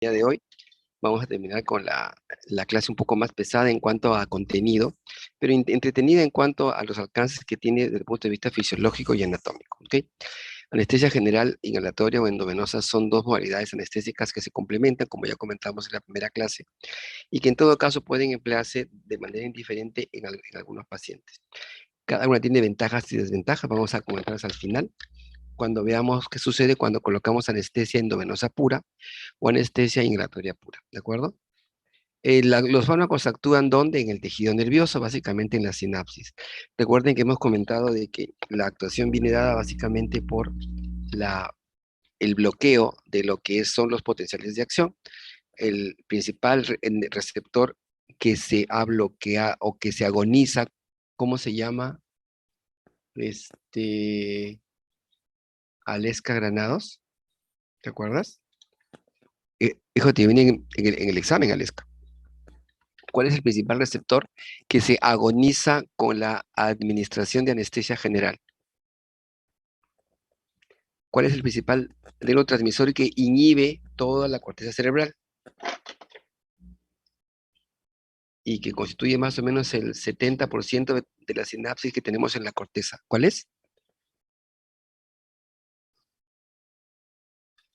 día de hoy vamos a terminar con la clase un poco más pesada en cuanto a contenido, pero entretenida en cuanto a los alcances que tiene desde el punto de vista fisiológico y anatómico. ¿Ok? Anestesia general, inhalatoria o endovenosa son dos modalidades anestésicas que se complementan, como ya comentamos en la primera clase, y que en todo caso pueden emplearse de manera indiferente en algunos pacientes. Cada una tiene ventajas y desventajas, vamos a comentarlas al final, cuando veamos qué sucede cuando colocamos anestesia endovenosa pura o anestesia inhalatoria pura, ¿de acuerdo? Los fármacos actúan ¿dónde? En el tejido nervioso, básicamente en la sinapsis. Recuerden que hemos comentado de que la actuación viene dada básicamente por la, el bloqueo de lo que son los potenciales de acción. El principal receptor que se bloquea o que se agoniza, ¿cómo se llama? Aleska Granados, ¿te acuerdas? Hijo, te viene en el examen, Aleska. ¿Cuál es el principal receptor que se agoniza con la administración de anestesia general? ¿Cuál es el principal neurotransmisor que inhibe toda la corteza cerebral y que constituye más o menos el 70% de la sinapsis que tenemos en la corteza? ¿Cuál es?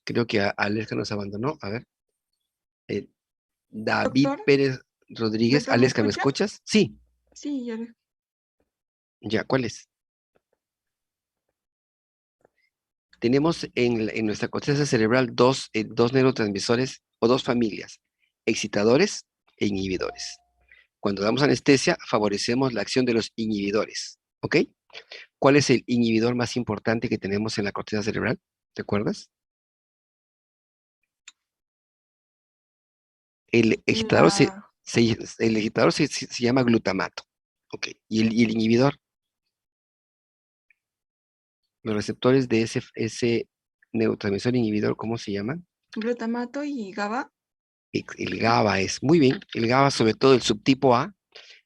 Creo que Aleska nos abandonó. A ver. eh, David Doctor, Pérez Rodríguez. doctor, ¿me Aleska, ¿me escucha? escuchas? Sí. Sí, ya le... Ya, ¿cuál es? Tenemos en nuestra corteza cerebral dos neurotransmisores o dos familias, excitadores e inhibidores. Cuando damos anestesia, favorecemos la acción de los inhibidores, ¿ok? ¿Cuál es el inhibidor más importante que tenemos en la corteza cerebral? ¿Te acuerdas? El excitador se, La... se- el excitador se llama glutamato, ¿ok? Y el inhibidor, los receptores de ese neurotransmisor inhibidor, ¿cómo se llaman? glutamato y GABA. El GABA es, muy bien, el GABA, sobre todo el subtipo A,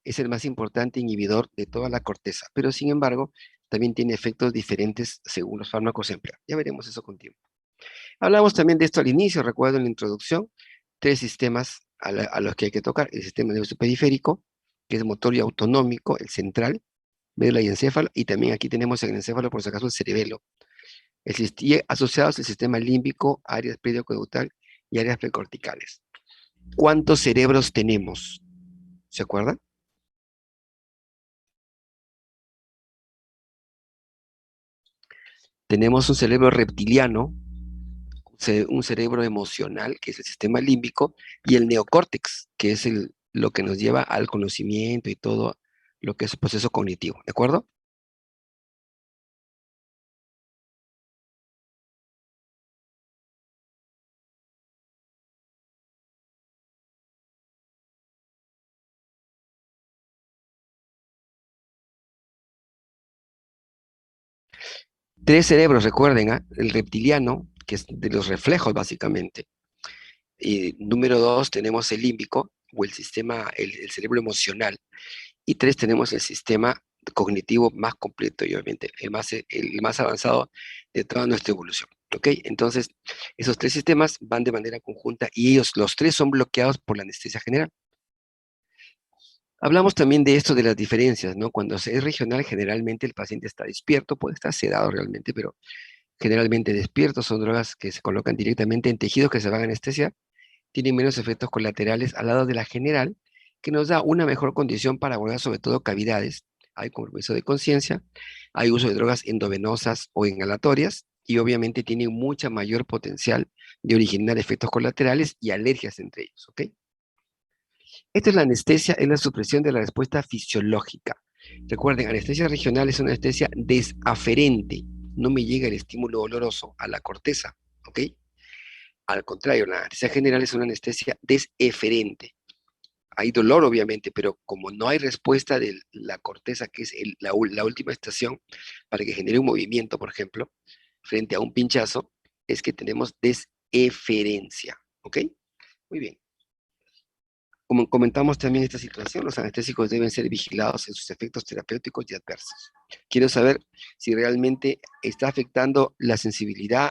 es el más importante inhibidor de toda la corteza, pero sin embargo, también tiene efectos diferentes según los fármacos empleados. Ya veremos eso con tiempo. Hablamos también de esto al inicio, recuerdo en la introducción, tres sistemas a los que hay que tocar. El sistema nervioso periférico, que es motor y autonómico, el central, médula y encéfalo, y también aquí tenemos en el encéfalo, por si acaso, el cerebelo. Y asociados al sistema límbico, áreas periconductal y áreas precorticales. ¿Cuántos cerebros tenemos? ¿Se acuerdan? Tenemos un cerebro reptiliano, un cerebro emocional, que es el sistema límbico, y el neocórtex, que es lo que nos lleva al conocimiento y todo lo que es el proceso cognitivo, ¿de acuerdo? Tres cerebros, recuerden, ¿ah? El reptiliano, que es de los reflejos básicamente. Y número dos, tenemos el límbico, o el sistema, el cerebro emocional. Y tres, tenemos el sistema cognitivo más completo y obviamente el más avanzado de toda nuestra evolución. ¿Ok? Entonces, esos tres sistemas van de manera conjunta y ellos, los tres, son bloqueados por la anestesia general. Hablamos también de esto de las diferencias, ¿no? Cuando es regional, generalmente el paciente está despierto, puede estar sedado realmente, pero generalmente despierto. Son drogas que se colocan directamente en tejidos que se van a anestesiar, tienen menos efectos colaterales al lado de la general, que nos da una mejor condición para abordar sobre todo cavidades. Hay compromiso de conciencia, hay uso de drogas endovenosas o inhalatorias, y obviamente tienen mucha mayor potencial de originar efectos colaterales y alergias entre ellos, ¿ok? Esta es la anestesia, es la supresión de la respuesta fisiológica. Recuerden, anestesia regional es una anestesia desaferente, no me llega el estímulo oloroso a la corteza, ¿ok? Al contrario, la anestesia general es una anestesia deseferente. Hay dolor, obviamente, pero como no hay respuesta de la corteza, que es la última estación para que genere un movimiento, por ejemplo, frente a un pinchazo, es que tenemos deseferencia, ¿ok? Muy bien. Como comentamos también esta situación, los anestésicos deben ser vigilados en sus efectos terapéuticos y adversos. Quiero saber si realmente está afectando la sensibilidad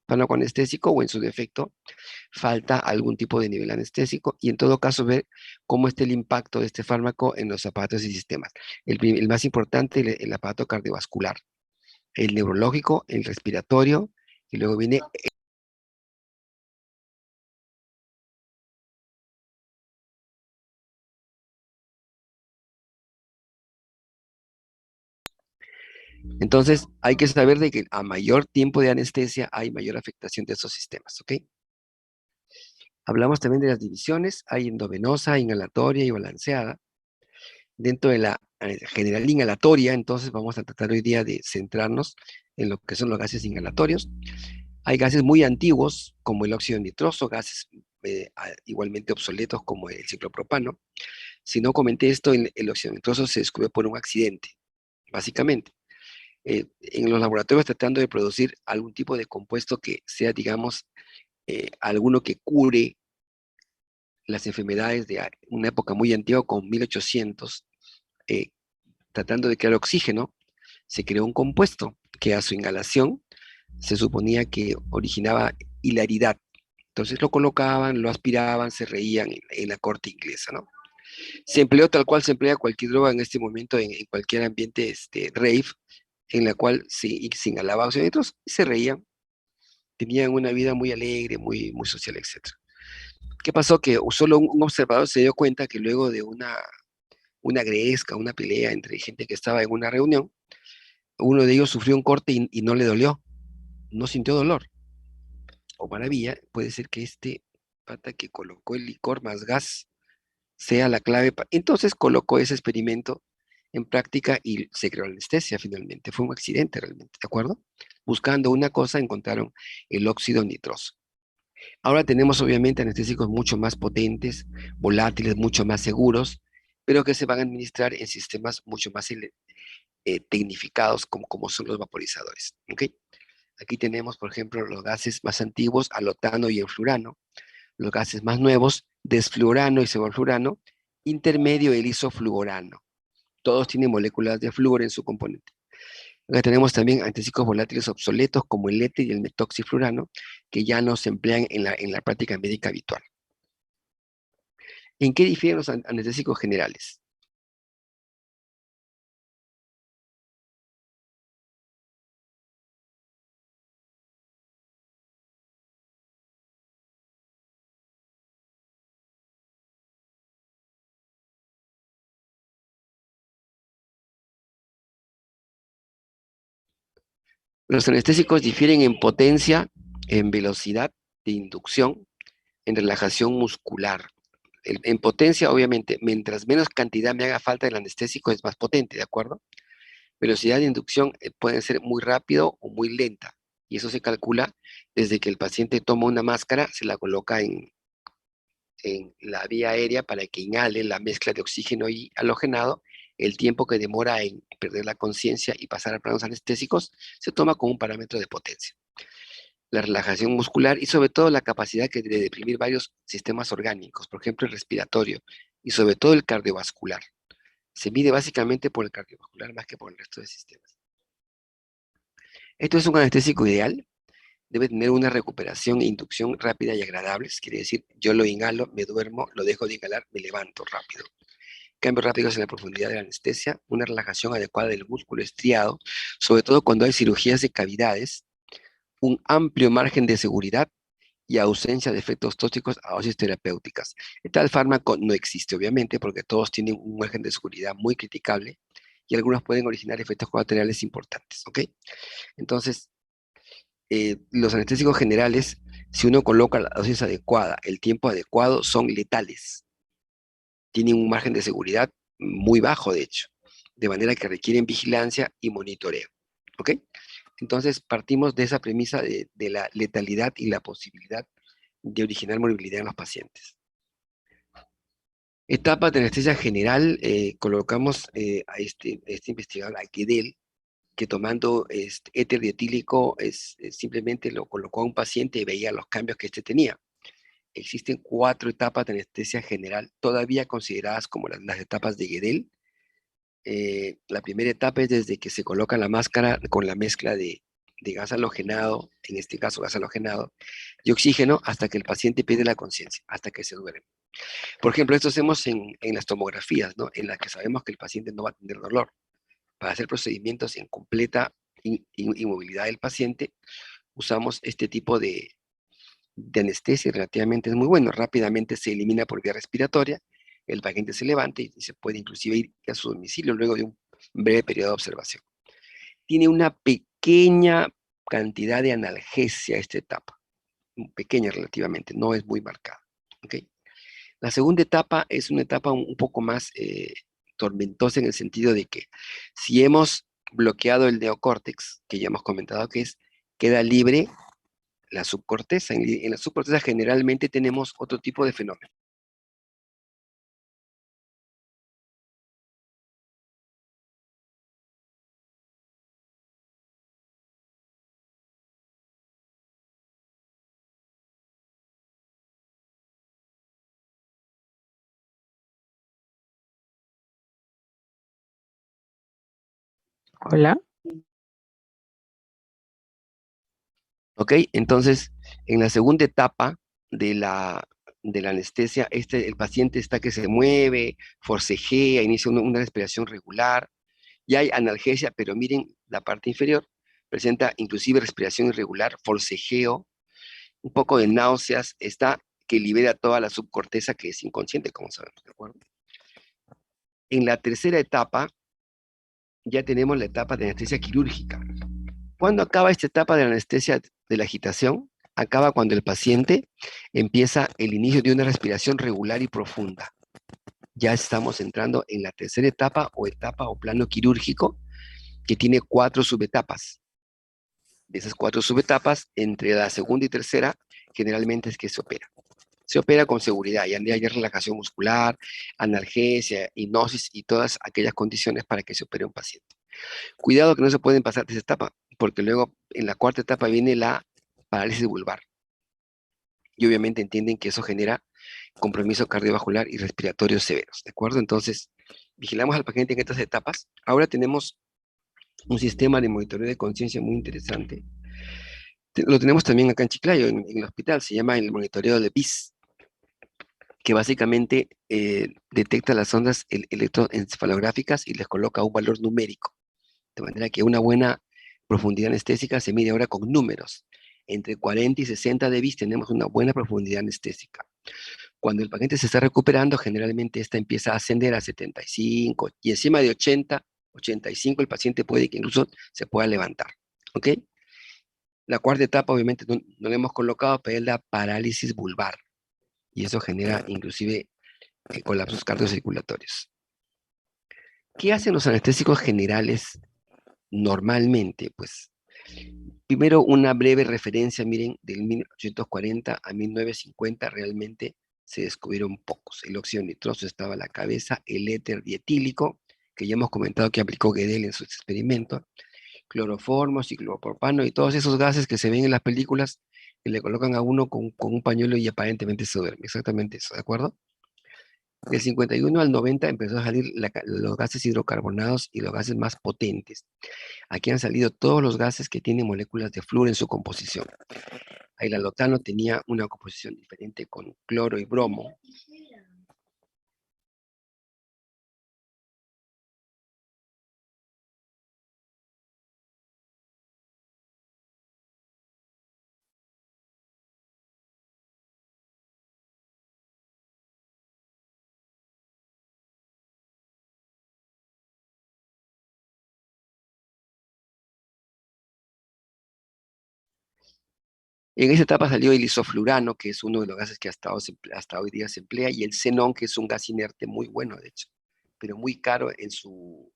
fármaco anestésico o en su defecto falta algún tipo de nivel anestésico y en todo caso ver cómo está el impacto de este fármaco en los aparatos y sistemas. El más importante, el aparato cardiovascular, el neurológico, el respiratorio y luego viene. Entonces, hay que saber de que a mayor tiempo de anestesia hay mayor afectación de esos sistemas, ¿ok? Hablamos también de las divisiones, hay endovenosa, inhalatoria y balanceada. Dentro de la general inhalatoria, entonces vamos a tratar hoy día de centrarnos en lo que son los gases inhalatorios. Hay gases muy antiguos, como el óxido nitroso, gases igualmente obsoletos como el ciclopropano. Si no comenté esto, el óxido nitroso se descubrió por un accidente, básicamente. En los laboratorios tratando de producir algún tipo de compuesto que sea, digamos, alguno que cure las enfermedades de una época muy antigua, con 1800, eh, tratando de crear oxígeno, se creó un compuesto que a su inhalación se suponía que originaba hilaridad. Entonces lo colocaban, lo aspiraban, se reían en la corte inglesa, ¿no? Se empleó tal cual se emplea cualquier droga en este momento en cualquier ambiente rave, en la cual se inhalaba oxímetros y se reían, tenían una vida muy alegre, muy social, etc. ¿Qué pasó? Que solo un observador se dio cuenta que luego de una gresca, una pelea entre gente que estaba en una reunión, uno de ellos sufrió un corte y no le dolió, no sintió dolor. O maravilla, puede ser que este pata que colocó el licor más gas sea la clave. Entonces colocó ese experimento en práctica y se creó la anestesia finalmente. Fue un accidente realmente, ¿de acuerdo? Buscando una cosa encontraron el óxido nitroso. Ahora tenemos obviamente anestésicos mucho más potentes, volátiles, mucho más seguros, pero que se van a administrar en sistemas mucho más tecnificados como son los vaporizadores. ¿Ok? Aquí tenemos, por ejemplo, los gases más antiguos, alotano y enfluorano, los gases más nuevos, desfluorano y sevoflurano, intermedio el isofluorano. Todos tienen moléculas de flúor en su componente. Acá tenemos también anestésicos volátiles obsoletos como el éter y el metoxiflurano, que ya no se emplean en la práctica médica habitual. ¿En qué difieren los anestésicos generales? Los anestésicos difieren en potencia, en velocidad de inducción, en relajación muscular. En potencia, obviamente, mientras menos cantidad me haga falta el anestésico, es más potente, ¿de acuerdo? Velocidad de inducción puede ser muy rápido o muy lenta, y eso se calcula desde que el paciente toma una máscara, se la coloca en la vía aérea para que inhale la mezcla de oxígeno y halogenado, el tiempo que demora en perder la conciencia y pasar a planos anestésicos se toma como un parámetro de potencia. La relajación muscular y sobre todo la capacidad de deprimir varios sistemas orgánicos, por ejemplo el respiratorio y sobre todo el cardiovascular. Se mide básicamente por el cardiovascular más que por el resto de sistemas. Esto es un anestésico ideal. Debe tener una recuperación e inducción rápida y agradable. Quiere decir, yo lo inhalo, me duermo, lo dejo de inhalar, me levanto rápido. Cambios rápidos en la profundidad de la anestesia, una relajación adecuada del músculo estriado, sobre todo cuando hay cirugías de cavidades, un amplio margen de seguridad y ausencia de efectos tóxicos a dosis terapéuticas. Tal fármaco no existe, obviamente, porque todos tienen un margen de seguridad muy criticable y algunos pueden originar efectos colaterales importantes, ¿ok? Entonces, los anestésicos generales, si uno coloca la dosis adecuada, el tiempo adecuado, son letales. Tienen un margen de seguridad muy bajo, de hecho, de manera que requieren vigilancia y monitoreo. ¿Ok? Entonces, partimos de esa premisa de la letalidad y la posibilidad de originar morbilidad en los pacientes. Etapa de anestesia general, colocamos a este investigador, a Guedel, que tomando éter dietílico simplemente lo colocó a un paciente y veía los cambios que éste tenía. Existen 4 etapas de anestesia general, todavía consideradas como las etapas de Guedel. La primera etapa es desde que se coloca la máscara con la mezcla de de gas halogenado, en este caso gas halogenado, y oxígeno hasta que el paciente pierde la conciencia, hasta que se duerme. Por ejemplo, esto hacemos en las tomografías, ¿no? En las que sabemos que el paciente no va a tener dolor. Para hacer procedimientos en completa inmovilidad del paciente, usamos este tipo de anestesia, relativamente es muy bueno. Rápidamente se elimina por vía respiratoria, el paciente se levanta y se puede inclusive ir a su domicilio luego de un breve periodo de observación. Tiene una pequeña cantidad de analgesia esta etapa, pequeña relativamente, no es muy marcada. ¿Okay? La segunda etapa es una etapa un poco más tormentosa en el sentido de que si hemos bloqueado el neocórtex, que ya hemos comentado que es, queda libre la subcorteza. En la subcorteza generalmente tenemos otro tipo de fenómeno. Hola. ¿Ok? Entonces, en la segunda etapa de la anestesia, el paciente está que se mueve, forcejea, inicia una respiración regular, y hay analgesia, pero miren la parte inferior, presenta inclusive respiración irregular, forcejeo, un poco de náuseas, está que libera toda la subcorteza que es inconsciente, como sabemos, ¿de acuerdo? En la tercera etapa, ya tenemos la etapa de anestesia quirúrgica. ¿Cuándo acaba esta etapa de la anestesia de la agitación? Acaba cuando el paciente empieza el inicio de una respiración regular y profunda. Ya estamos entrando en la tercera etapa o plano quirúrgico, que tiene 4 subetapas. De esas 4 subetapas, entre la segunda y tercera, generalmente es que se opera. Se opera con seguridad, y hay relajación muscular, analgesia, hipnosis y todas aquellas condiciones para que se opere un paciente. Cuidado que no se pueden pasar de esa etapa, porque luego en la cuarta etapa viene la parálisis vulvar. Y obviamente entienden que eso genera compromiso cardiovascular y respiratorios severos, ¿de acuerdo? Entonces, vigilamos al paciente en estas etapas. Ahora tenemos un sistema de monitoreo de conciencia muy interesante. Lo tenemos también acá en Chiclayo, en el hospital, se llama el monitoreo de BIS, que básicamente detecta las ondas electroencefalográficas y les coloca un valor numérico. De manera que una buena profundidad anestésica se mide ahora con números. Entre 40 y 60 dBs tenemos una buena profundidad anestésica. Cuando el paciente se está recuperando, generalmente esta empieza a ascender a 75 y encima de 80, 85 el paciente puede que incluso se pueda levantar. ¿Ok? La cuarta etapa obviamente no la hemos colocado, pero es la parálisis vulvar. Y eso genera inclusive colapsos cardiocirculatorios. ¿Qué hacen los anestésicos generales normalmente? Pues primero una breve referencia, miren, del 1840 a 1950 realmente se descubrieron pocos. El óxido nitroso estaba a la cabeza, el éter dietílico, que ya hemos comentado que aplicó Gödel en sus experimentos, cloroformo, ciclopropano y todos esos gases que se ven en las películas que le colocan a uno con un pañuelo y aparentemente se duerme. Exactamente eso, ¿de acuerdo? Del 51 al 90 empezó a salir los gases hidrocarbonados y los gases más potentes. Aquí han salido todos los gases que tienen moléculas de flúor en su composición. El alotano tenía una composición diferente con cloro y bromo. En esa etapa salió el isoflurano, que es uno de los gases que hasta hoy día se emplea, y el xenón, que es un gas inerte muy bueno, de hecho, pero muy caro en su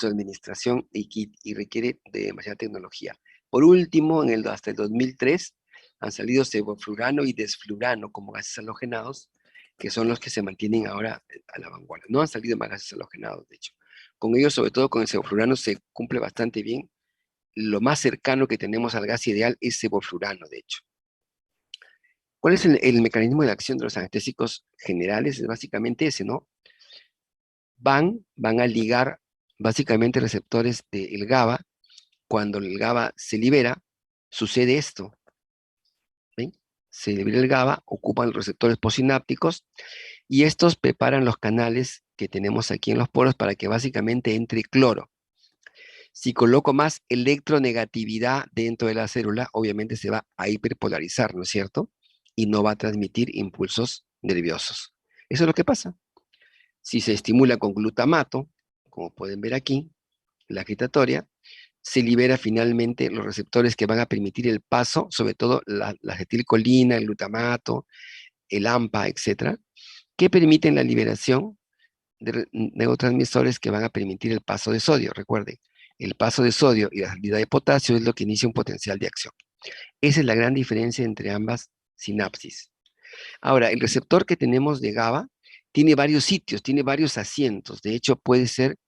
administración y requiere de demasiada tecnología. Por último, hasta el 2003 han salido sevoflurano y desflurano como gases halogenados, que son los que se mantienen ahora a la vanguardia. No han salido más gases halogenados, de hecho. Con ellos, sobre todo con el sevoflurano, se cumple bastante bien. Lo más cercano que tenemos al gas ideal es sevoflurano, de hecho. ¿Cuál es el mecanismo de acción de los anestésicos generales? Es básicamente ese, ¿no? Van a ligar básicamente receptores del GABA cuando el GABA se libera, sucede esto. ¿Ven? Se libera el GABA, ocupan los receptores postsinápticos y estos preparan los canales que tenemos aquí en los poros para que básicamente entre cloro. Si coloco más electronegatividad dentro de la célula, obviamente se va a hiperpolarizar, ¿no es cierto? Y no va a transmitir impulsos nerviosos. Eso es lo que pasa. Si se estimula con glutamato, como pueden ver aquí, la agitatoria, se libera finalmente los receptores que van a permitir el paso, sobre todo la acetilcolina, el glutamato, el AMPA, etcétera, que permiten la liberación de neurotransmisores que van a permitir el paso de sodio. Recuerden, el paso de sodio y la salida de potasio es lo que inicia un potencial de acción. Esa es la gran diferencia entre ambas sinapsis. Ahora, el receptor que tenemos de GABA tiene varios sitios, tiene varios asientos. De hecho, puede ser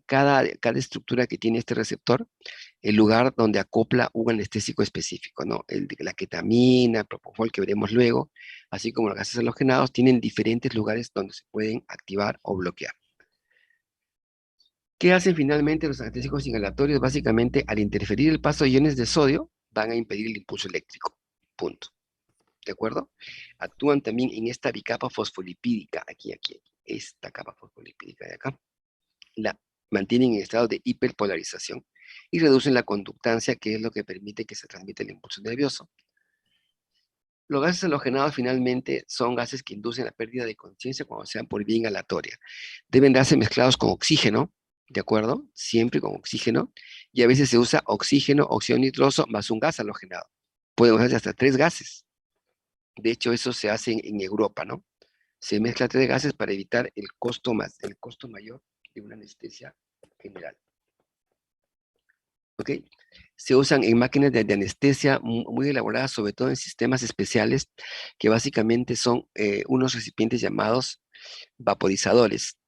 cada estructura que tiene este receptor, el lugar donde acopla un anestésico específico, ¿no? La ketamina, el propofol que veremos luego, así como los gases halogenados, tienen diferentes lugares donde se pueden activar o bloquear. ¿Qué hacen finalmente los anestésicos inhalatorios? Básicamente, al interferir el paso de iones de sodio, van a impedir el impulso eléctrico. Punto. ¿De acuerdo? Actúan también en esta bicapa fosfolipídica, aquí, esta capa fosfolipídica de acá. La mantienen en estado de hiperpolarización y reducen la conductancia, que es lo que permite que se transmita el impulso nervioso. Los gases halogenados finalmente son gases que inducen la pérdida de conciencia cuando sean por vía inhalatoria. Deben darse mezclados con oxígeno, ¿de acuerdo? Siempre con oxígeno, y a veces se usa oxígeno, óxido nitroso, más un gas halogenado. Pueden usarse hasta 3 gases. De hecho, eso se hace en Europa, ¿no? Se mezcla 3 gases para evitar el costo mayor de una anestesia general. ¿Ok? Se usan en máquinas de anestesia muy elaboradas, sobre todo en sistemas especiales, que básicamente son unos recipientes llamados vaporizadores,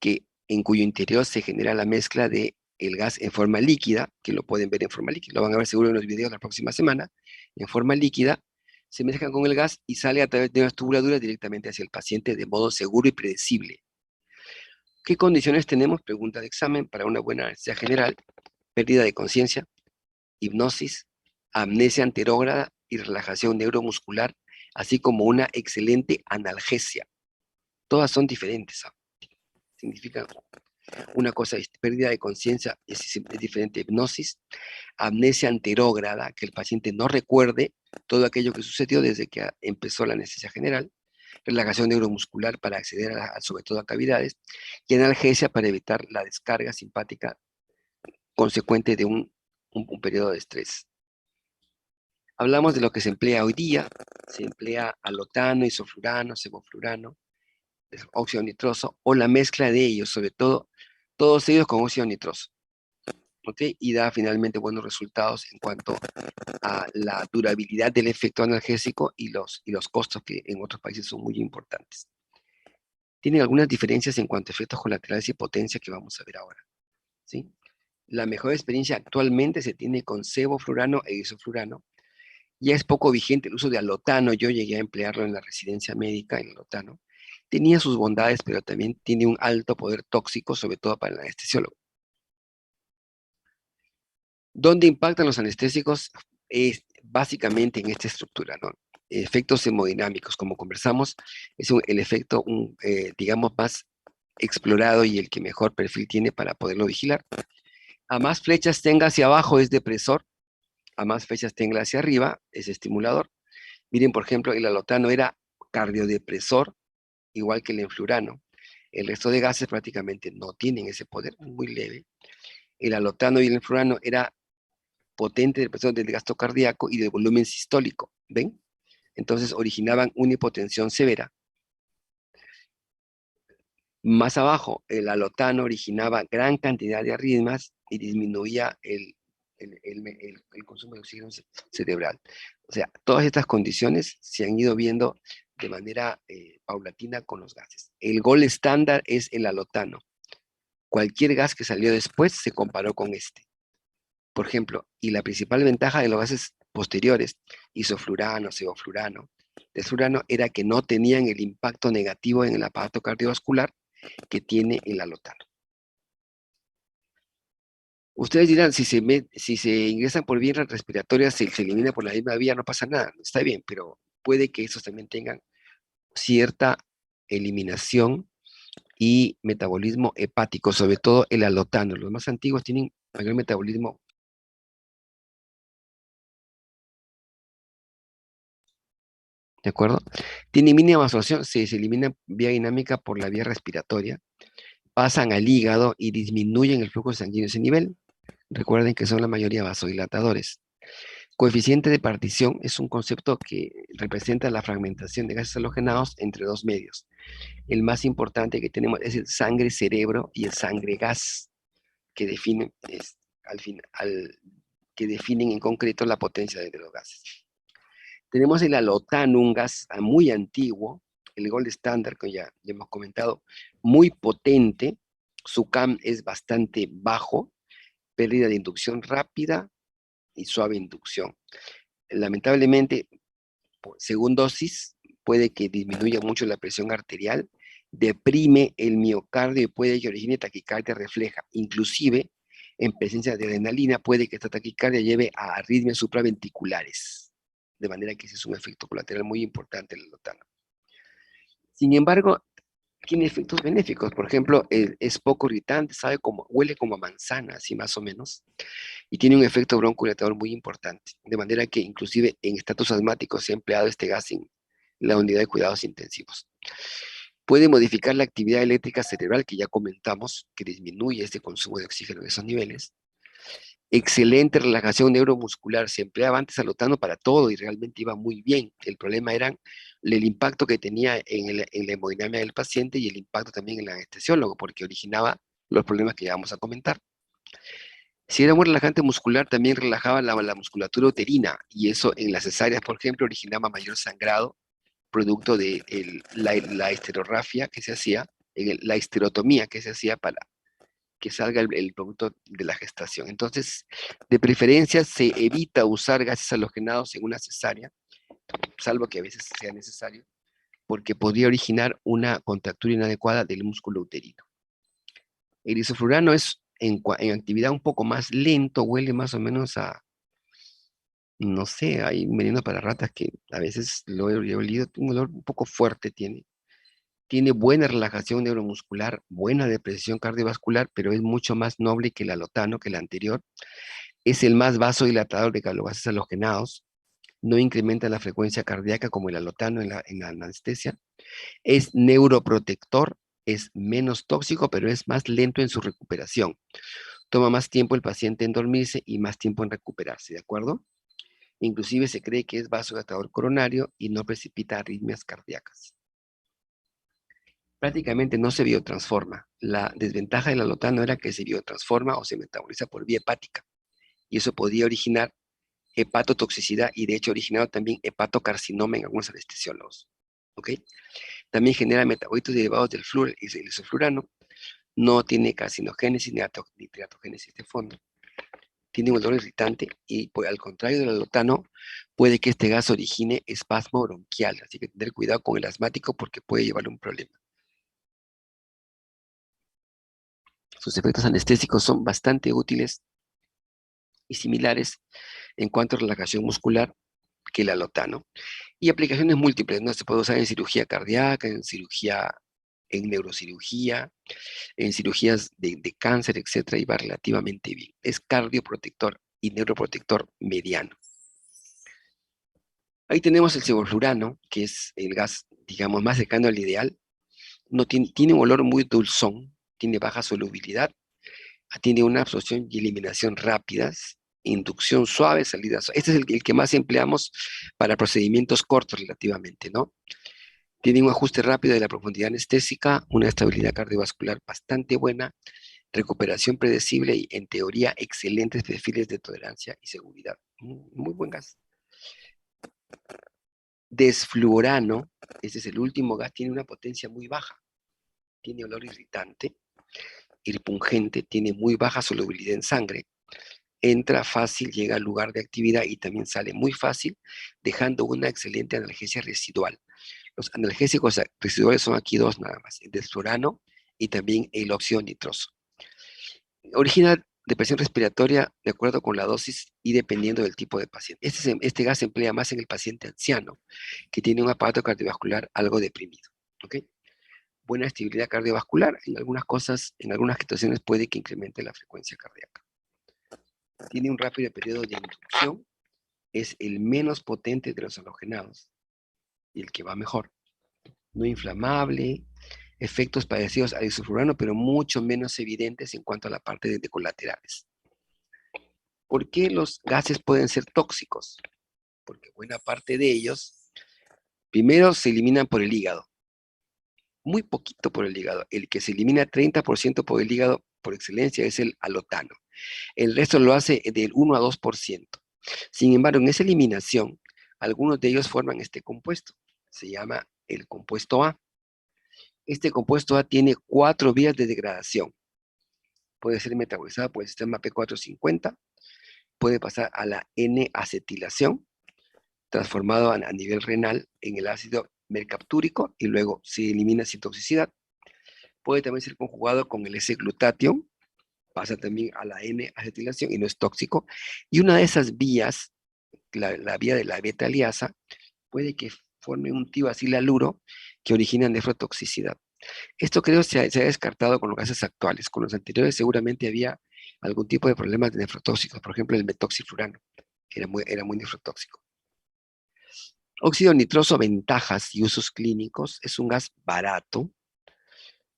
en cuyo interior se genera la mezcla de el gas en forma líquida, que lo pueden ver en forma líquida, lo van a ver seguro en los videos la próxima semana, en forma líquida, se mezclan con el gas y sale a través de unas tubuladuras directamente hacia el paciente de modo seguro y predecible. ¿Qué condiciones tenemos? Pregunta de examen para una buena anestesia general: pérdida de conciencia, hipnosis, amnesia anterógrada y relajación neuromuscular, así como una excelente analgesia. Todas son diferentes. Significan una cosa: pérdida de conciencia es diferente, hipnosis, amnesia anterógrada, que el paciente no recuerde todo aquello que sucedió desde que empezó la anestesia general, relajación neuromuscular para acceder sobre todo a cavidades, y analgesia para evitar la descarga simpática consecuente de un periodo de estrés. Hablamos de lo que se emplea hoy día. Se emplea alotano, isoflurano, sevoflurano, óxido nitroso, o la mezcla de ellos, sobre todo, todos ellos con óxido nitroso. ¿Ok? Y da finalmente buenos resultados en cuanto a la durabilidad del efecto analgésico y los costos, que en otros países son muy importantes. Tienen algunas diferencias en cuanto a efectos colaterales y potencia que vamos a ver ahora. ¿Sí? La mejor experiencia actualmente se tiene con sevoflurano e isoflurano. Ya es poco vigente el uso de alotano. Yo llegué a emplearlo en la residencia médica, el alotano. Tenía sus bondades, pero también tiene un alto poder tóxico, sobre todo para el anestesiólogo. ¿Dónde impactan los anestésicos? Es básicamente en esta estructura, ¿no? Efectos hemodinámicos, como conversamos, es el efecto, digamos, más explorado y el que mejor perfil tiene para poderlo vigilar. A más flechas tenga hacia abajo es depresor, a más flechas tenga hacia arriba es estimulador. Miren, por ejemplo, el alotano era cardiodepresor, igual que el enflurano. El resto de gases prácticamente no tienen ese poder, muy leve. El alotano y el enflurano era potente depresor del gasto cardíaco y del volumen sistólico, ¿ven? Entonces originaban una hipotensión severa. Más abajo, el alotano originaba gran cantidad de arritmias y disminuía el consumo de oxígeno cerebral. O sea, todas estas condiciones se han ido viendo de manera paulatina con los gases. El gol estándar es el alotano. Cualquier gas que salió después se comparó con este. Por ejemplo, y la principal ventaja de los gases posteriores, isoflurano, sevoflurano, desflurano, era que no tenían el impacto negativo en el aparato cardiovascular que tiene el alotano. Ustedes dirán, si se ingresan por vía respiratoria, se elimina por la misma vía, no pasa nada, está bien, pero puede que esos también tengan cierta eliminación y metabolismo hepático, sobre todo el alotano. Los más antiguos tienen mayor metabolismo. ¿De acuerdo? Tiene mínima absorción, se elimina vía dinámica por la vía respiratoria, pasan al hígado y disminuyen el flujo sanguíneo a ese nivel. Recuerden que son la mayoría vasodilatadores. Coeficiente de partición es un concepto que representa la fragmentación de gases halogenados entre dos medios. El más importante que tenemos es el sangre-cerebro y el sangre-gas, que definen, que definen en concreto la potencia de los gases. Tenemos el alotano, un gas muy antiguo, el gold standard, que ya hemos comentado, muy potente, su CAM es bastante bajo, pérdida de inducción rápida y suave inducción. Lamentablemente, según dosis, puede que disminuya mucho la presión arterial, deprime el miocardio y puede que origine taquicardia refleja. Inclusive, en presencia de adrenalina, puede que esta taquicardia lleve a arritmias supraventriculares. De manera que ese es un efecto colateral muy importante del alotano. Sin embargo, tiene efectos benéficos. Por ejemplo, es poco irritante, huele como a manzana, así más o menos, y tiene un efecto broncodilatador muy importante. De manera que inclusive en estatus asmáticos se ha empleado este gas en la unidad de cuidados intensivos. Puede modificar la actividad eléctrica cerebral, que ya comentamos, que disminuye este consumo de oxígeno de esos niveles. Excelente relajación neuromuscular. Se empleaba antes alotano para todo y realmente iba muy bien. El problema era el impacto que tenía en la hemodinamia del paciente y el impacto también en el anestesiólogo, porque originaba los problemas que ya vamos a comentar. Si era muy relajante muscular, también relajaba la musculatura uterina, y eso en las cesáreas, por ejemplo, originaba mayor sangrado, producto de la histerografía que se hacía, la histerotomía que se hacía para que salga el producto de la gestación. Entonces, de preferencia se evita usar gases halogenados en una cesárea, salvo que a veces sea necesario, porque podría originar una contractura inadecuada del músculo uterino. El isoflurano es en actividad un poco más lento, huele más o menos a, no sé, hay un veneno para ratas que a veces lo he olido, un olor un poco fuerte tiene. Tiene buena relajación neuromuscular, buena depresión cardiovascular, pero es mucho más noble que el alotano, que el anterior. Es el más vasodilatador de los gases halogenados. No incrementa la frecuencia cardíaca como el alotano en la anestesia. Es neuroprotector, es menos tóxico, pero es más lento en su recuperación. Toma más tiempo el paciente en dormirse y más tiempo en recuperarse, ¿de acuerdo? Inclusive se cree que es vasodilatador coronario y no precipita arritmias cardíacas. Prácticamente no se biotransforma. La desventaja del alotano era que se biotransforma o se metaboliza por vía hepática, y eso podía originar hepatotoxicidad y de hecho ha originado también hepatocarcinoma en algunos anestesiólogos. ¿Ok? También genera metabolitos derivados del flúor y del isoflurano. No tiene carcinogénesis ni teratogénesis de fondo. Tiene un olor irritante y al contrario del alotano, puede que este gas origine espasmo bronquial. Así que tener cuidado con el asmático porque puede llevarle un problema. Sus efectos anestésicos son bastante útiles y similares en cuanto a relajación muscular que el alotano. Y aplicaciones múltiples, ¿no? Se puede usar en cirugía cardíaca, en neurocirugía, en cirugías de cáncer, etcétera, y va relativamente bien. Es cardioprotector y neuroprotector mediano. Ahí tenemos el sevoflurano, que es el gas, digamos, más cercano al ideal. No tiene un olor muy dulzón, tiene baja solubilidad, tiene una absorción y eliminación rápidas, inducción suave, salida suave. Este es el que más empleamos para procedimientos cortos relativamente, ¿no? Tiene un ajuste rápido de la profundidad anestésica, una estabilidad cardiovascular bastante buena, recuperación predecible y, en teoría, excelentes perfiles de tolerancia y seguridad. Muy buen gas. Desfluorano, este es el último gas, tiene una potencia muy baja. Tiene olor irritante, irpungente, tiene muy baja solubilidad en sangre. Entra fácil, llega al lugar de actividad y también sale muy fácil, dejando una excelente analgesia residual. Los analgésicos residuales son aquí dos nada más, el desflurano y también el óxido nitroso. Origina depresión respiratoria de acuerdo con la dosis y dependiendo del tipo de paciente. Este gas se emplea más en el paciente anciano, que tiene un aparato cardiovascular algo deprimido. ¿Ok? Buena estabilidad cardiovascular, en algunas cosas, en algunas situaciones puede que incremente la frecuencia cardíaca. Tiene un rápido periodo de inducción, es el menos potente de los halogenados y el que va mejor. No inflamable, efectos parecidos al isoflurano, pero mucho menos evidentes en cuanto a la parte de colaterales. ¿Por qué los gases pueden ser tóxicos? Porque buena parte de ellos, primero se eliminan por el hígado, muy poquito por el hígado. El que se elimina 30% por el hígado por excelencia es el alotano. El resto lo hace del 1 a 2%. Sin embargo, en esa eliminación, algunos de ellos forman este compuesto. Se llama el compuesto A. Este compuesto A tiene 4 vías de degradación. Puede ser metabolizado por el sistema P450, puede pasar a la N-acetilación, transformado a nivel renal en el ácido mercaptúrico y luego se elimina sin toxicidad. Puede también ser conjugado con el S-glutatión, pasa también a la N-acetilación y no es tóxico. Y una de esas vías, la vía de la beta-liasa, puede que forme un tibacilaluro que origina nefrotoxicidad. Esto creo se ha descartado con los gases actuales. Con los anteriores seguramente había algún tipo de problemas de nefrotóxicos, por ejemplo el metoxiflurano, era muy nefrotóxico. Óxido nitroso, ventajas y usos clínicos, es un gas barato,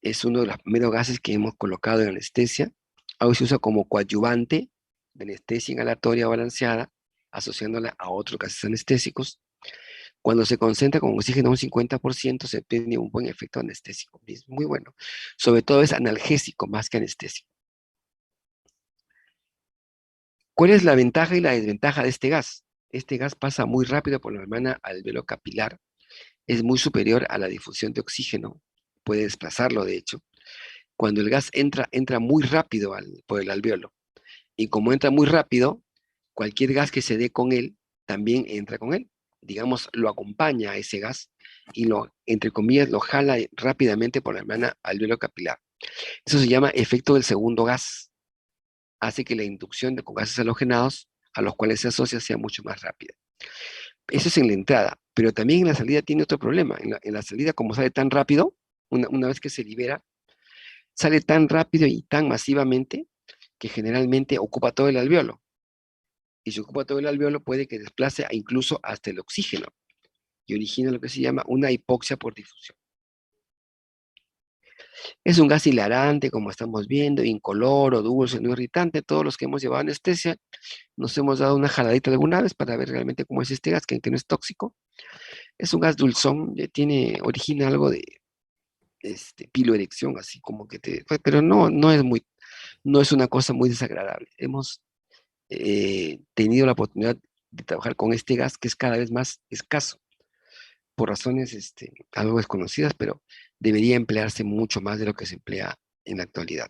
es uno de los primeros gases que hemos colocado en anestesia. Hoy se usa como coadyuvante de anestesia inhalatoria balanceada, asociándola a otros gases anestésicos. Cuando se concentra con oxígeno a un 50%, se tiene un buen efecto anestésico. Es muy bueno. Sobre todo es analgésico más que anestésico. ¿Cuál es la ventaja y la desventaja de este gas? Este gas pasa muy rápido por la membrana alveolo capilar, es muy superior a la difusión de oxígeno, puede desplazarlo de hecho. Cuando el gas entra muy rápido por el alveolo. Y como entra muy rápido, cualquier gas que se dé con él, también entra con él. Digamos, lo acompaña a ese gas y entre comillas, lo jala rápidamente por la membrana alveolo capilar. Eso se llama efecto del segundo gas. Hace que la inducción con gases halogenados a los cuales se asocia sea mucho más rápida. Eso es en la entrada, pero también en la salida tiene otro problema. En la salida, como sale tan rápido, una vez que se libera, sale tan rápido y tan masivamente que generalmente ocupa todo el alveolo. Y si ocupa todo el alveolo puede que desplace incluso hasta el oxígeno y origina lo que se llama una hipoxia por difusión. Es un gas hilarante, como estamos viendo, incoloro, dulce, no irritante. Todos los que hemos llevado anestesia nos hemos dado una jaladita alguna vez para ver realmente cómo es este gas, que no es tóxico. Es un gas dulzón, origina algo de piloerección, así como que pero no es una cosa muy desagradable. Hemos tenido la oportunidad de trabajar con este gas que es cada vez más escaso, por razones algo desconocidas, pero debería emplearse mucho más de lo que se emplea en la actualidad.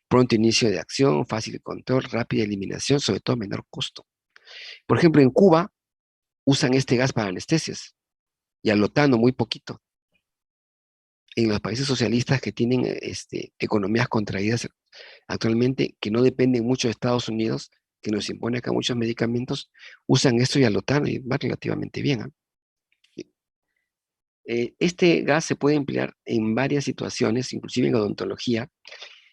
Pronto inicio de acción, fácil control, rápida eliminación, sobre todo menor costo. Por ejemplo, en Cuba usan este gas para anestesias y alotano muy poquito. En los países socialistas que tienen economías contraídas actualmente, que no dependen mucho de Estados Unidos, que nos impone acá muchos medicamentos, usan esto y alotano y va relativamente bien. Este gas se puede emplear en varias situaciones, inclusive en odontología.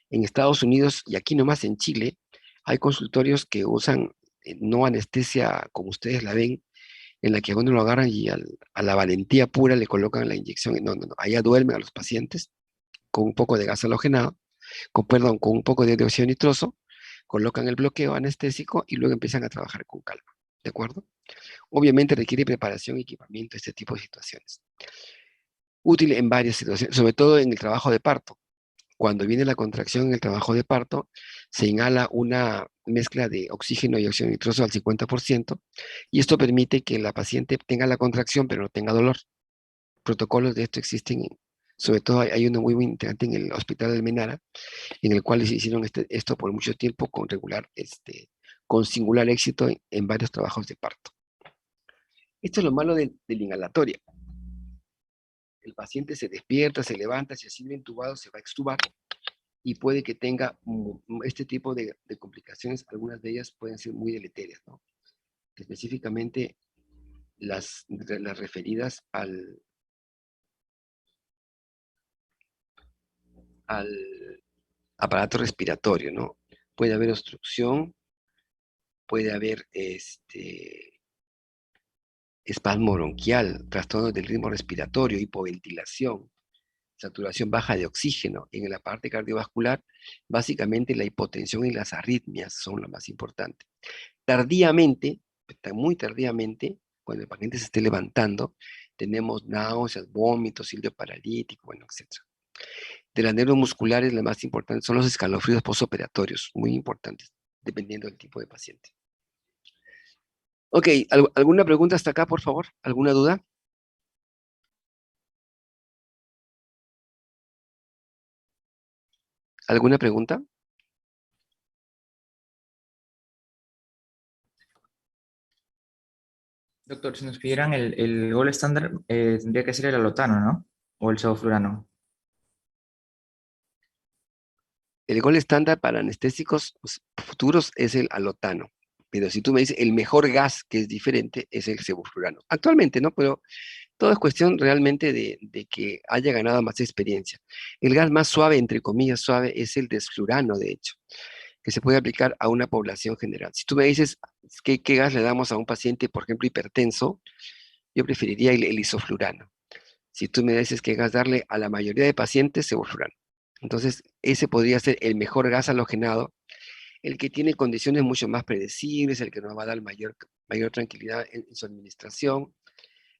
En Estados Unidos y aquí nomás en Chile, hay consultorios que usan no anestesia como ustedes la ven, en la que uno lo agarran y a la valentía pura le colocan la inyección. No. Allá duermen a los pacientes con un poco de gas halogenado, con un poco de dióxido nitroso, colocan el bloqueo anestésico y luego empiezan a trabajar con calma. ¿De acuerdo? Obviamente requiere preparación y equipamiento este tipo de situaciones. Útil en varias situaciones, sobre todo en el trabajo de parto. Cuando viene la contracción en el trabajo de parto, se inhala una mezcla de oxígeno y óxido nitroso al 50%, y esto permite que la paciente tenga la contracción pero no tenga dolor. Protocolos de esto existen, sobre todo hay uno muy interesante en el Hospital Almenara, en el cual se hicieron esto por mucho tiempo con singular éxito en varios trabajos de parto. Esto es lo malo del inhalatorio. El paciente se despierta, se levanta, si ha sido intubado, se va a extubar y puede que tenga este tipo de complicaciones. Algunas de ellas pueden ser muy deleterias, ¿no? Específicamente las referidas al aparato respiratorio, ¿no? Puede haber obstrucción, puede haber espasmo bronquial, trastornos del ritmo respiratorio, hipoventilación, saturación baja de oxígeno. En la parte cardiovascular, básicamente la hipotensión y las arritmias son lo más importante. Tardíamente, muy tardíamente, cuando el paciente se esté levantando, tenemos náuseas, vómitos, cilio paralítico, bueno, etc. De las neuromusculares, las más importantes son los escalofríos postoperatorios, muy importantes, dependiendo del tipo de paciente. Ok, ¿alguna pregunta hasta acá, por favor? ¿Alguna duda? ¿Alguna pregunta? Doctor, si nos pidieran el gol estándar, tendría que ser el alotano, ¿no? O el sevoflurano. El gol estándar para anestésicos futuros es el alotano. Pero si tú me dices el mejor gas que es diferente es el sevoflurano. Actualmente, ¿no? Pero todo es cuestión realmente de que haya ganado más experiencia. El gas más suave, entre comillas, suave, es el desflurano, de hecho, que se puede aplicar a una población general. Si tú me dices qué gas le damos a un paciente, por ejemplo, hipertenso, yo preferiría el isoflurano. Si tú me dices qué gas darle a la mayoría de pacientes, sevoflurano. Entonces, ese podría ser el mejor gas halogenado, el que tiene condiciones mucho más predecibles, el que nos va a dar mayor tranquilidad en su administración,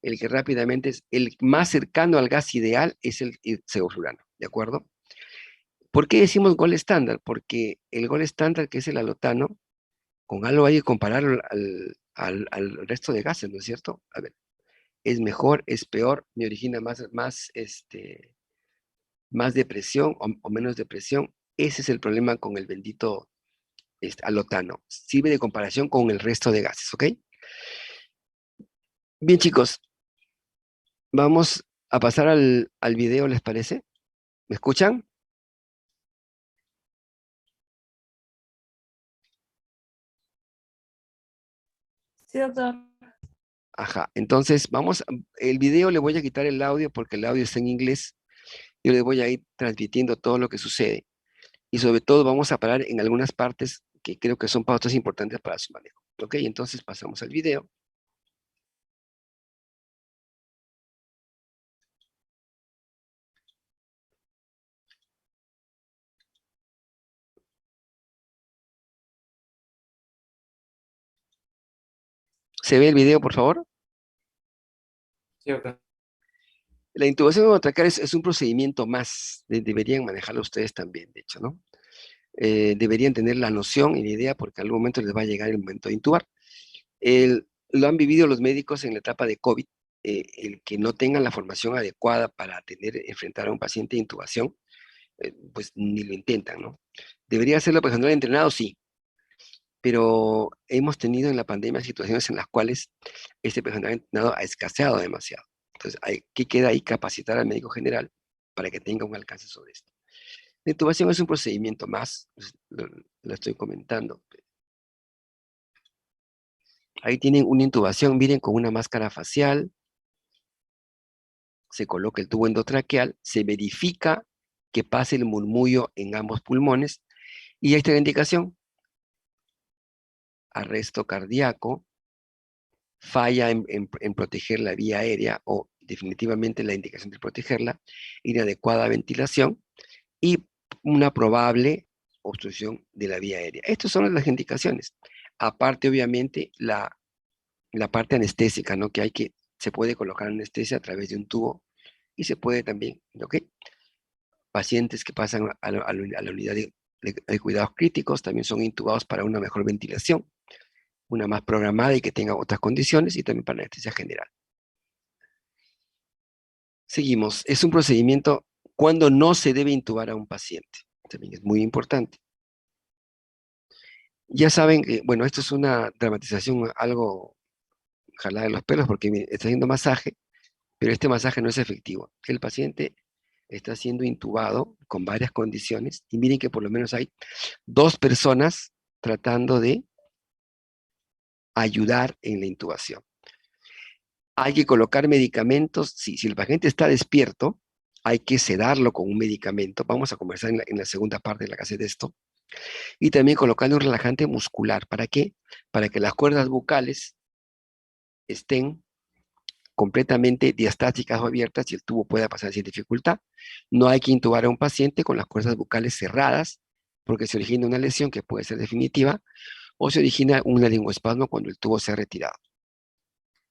el que rápidamente es el más cercano al gas ideal es el sevoflurano, ¿de acuerdo? ¿Por qué decimos gol estándar? Porque el gol estándar, que es el alotano, con algo hay que compararlo al resto de gases, ¿no es cierto? A ver, ¿es mejor, es peor, me origina más depresión o menos depresión? Ese es el problema con el bendito alotano. Sirve de comparación con el resto de gases, ¿ok? Bien, chicos, vamos a pasar al video, ¿les parece? ¿Me escuchan? Sí, doctor. Ajá, entonces el video le voy a quitar el audio porque el audio está en inglés. Yo le voy a ir transmitiendo todo lo que sucede y sobre todo vamos a parar en algunas partes que creo que son pautas importantes para su manejo. Ok, entonces pasamos al video. ¿Se ve el video, por favor? Sí, doctor. La intubación endotraqueal es un procedimiento más, deberían manejarlo ustedes también, de hecho, ¿no? Deberían tener la noción y la idea porque en algún momento les va a llegar el momento de intubar. Lo han vivido los médicos en la etapa de COVID, el que no tengan la formación adecuada para enfrentar a un paciente de intubación, pues ni lo intentan, ¿no? ¿Debería hacerlo personal entrenado? Sí, pero hemos tenido en la pandemia situaciones en las cuales este personal entrenado ha escaseado demasiado. Entonces, ¿qué queda ahí? Capacitar al médico general para que tenga un alcance sobre esto. La intubación es un procedimiento más, pues, lo estoy comentando. Ahí tienen una intubación, miren, con una máscara facial, se coloca el tubo endotraqueal, se verifica que pase el murmullo en ambos pulmones y ahí está la indicación: arresto cardíaco, falla en proteger la vía aérea o definitivamente la indicación de protegerla, inadecuada ventilación y una probable obstrucción de la vía aérea. Estas son las indicaciones. Aparte, obviamente, la parte anestésica, ¿no? Se puede colocar anestesia a través de un tubo y se puede también, ¿ok? Pacientes que pasan a la unidad de cuidados críticos también son intubados para una mejor ventilación, una más programada y que tenga otras condiciones, y también para anestesia general. Seguimos. Es un procedimiento cuando no se debe intubar a un paciente. También es muy importante. Ya saben que, bueno, esto es una dramatización algo jalada de los pelos porque miren, está haciendo masaje, pero este masaje no es efectivo. El paciente está siendo intubado con varias condiciones, y miren que por lo menos hay 2 personas tratando de ayudar en la intubación. Hay que colocar medicamentos, sí, si el paciente está despierto, hay que sedarlo con un medicamento. Vamos a conversar en la segunda parte de la clase de esto. Y también colocarle un relajante muscular. ¿Para qué? Para que las cuerdas bucales estén completamente diastáticas o abiertas y el tubo pueda pasar sin dificultad. No hay que intubar a un paciente con las cuerdas bucales cerradas, porque se origina una lesión que puede ser definitiva, o se origina un laringoespasmo cuando el tubo se ha retirado.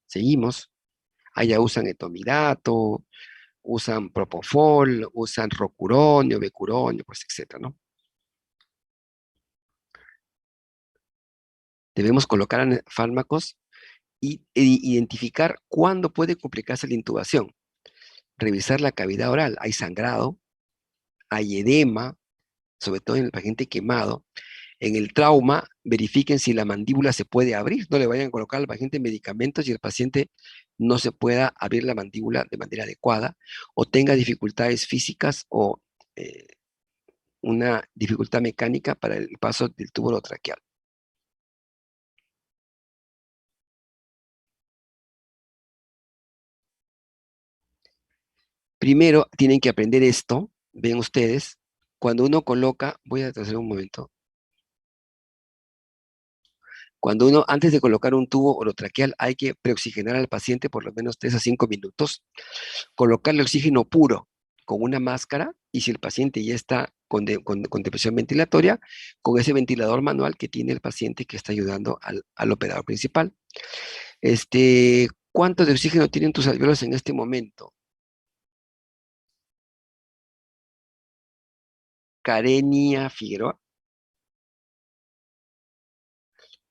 Seguimos. Allá usan etomidato, usan propofol, usan rocuronio, becuronio, pues etcétera, ¿no? Debemos colocar fármacos e identificar cuándo puede complicarse la intubación. Revisar la cavidad oral. Hay sangrado, hay edema, sobre todo en el paciente quemado. En el trauma, verifiquen si la mandíbula se puede abrir. No le vayan a colocar al paciente medicamentos y el paciente no se pueda abrir la mandíbula de manera adecuada o tenga dificultades físicas o una dificultad mecánica para el paso del tubo orotraqueal. Primero, tienen que aprender esto. Ven ustedes, cuando uno coloca, voy a hacer un momento. Cuando uno, antes de colocar un tubo orotraqueal, hay que preoxigenar al paciente por lo menos 3 a 5 minutos, colocarle oxígeno puro con una máscara, y si el paciente ya está con depresión ventilatoria, con ese ventilador manual que tiene el paciente que está ayudando al operador principal. ¿Cuánto de oxígeno tienen tus alvéolos en este momento? Karenia Figueroa.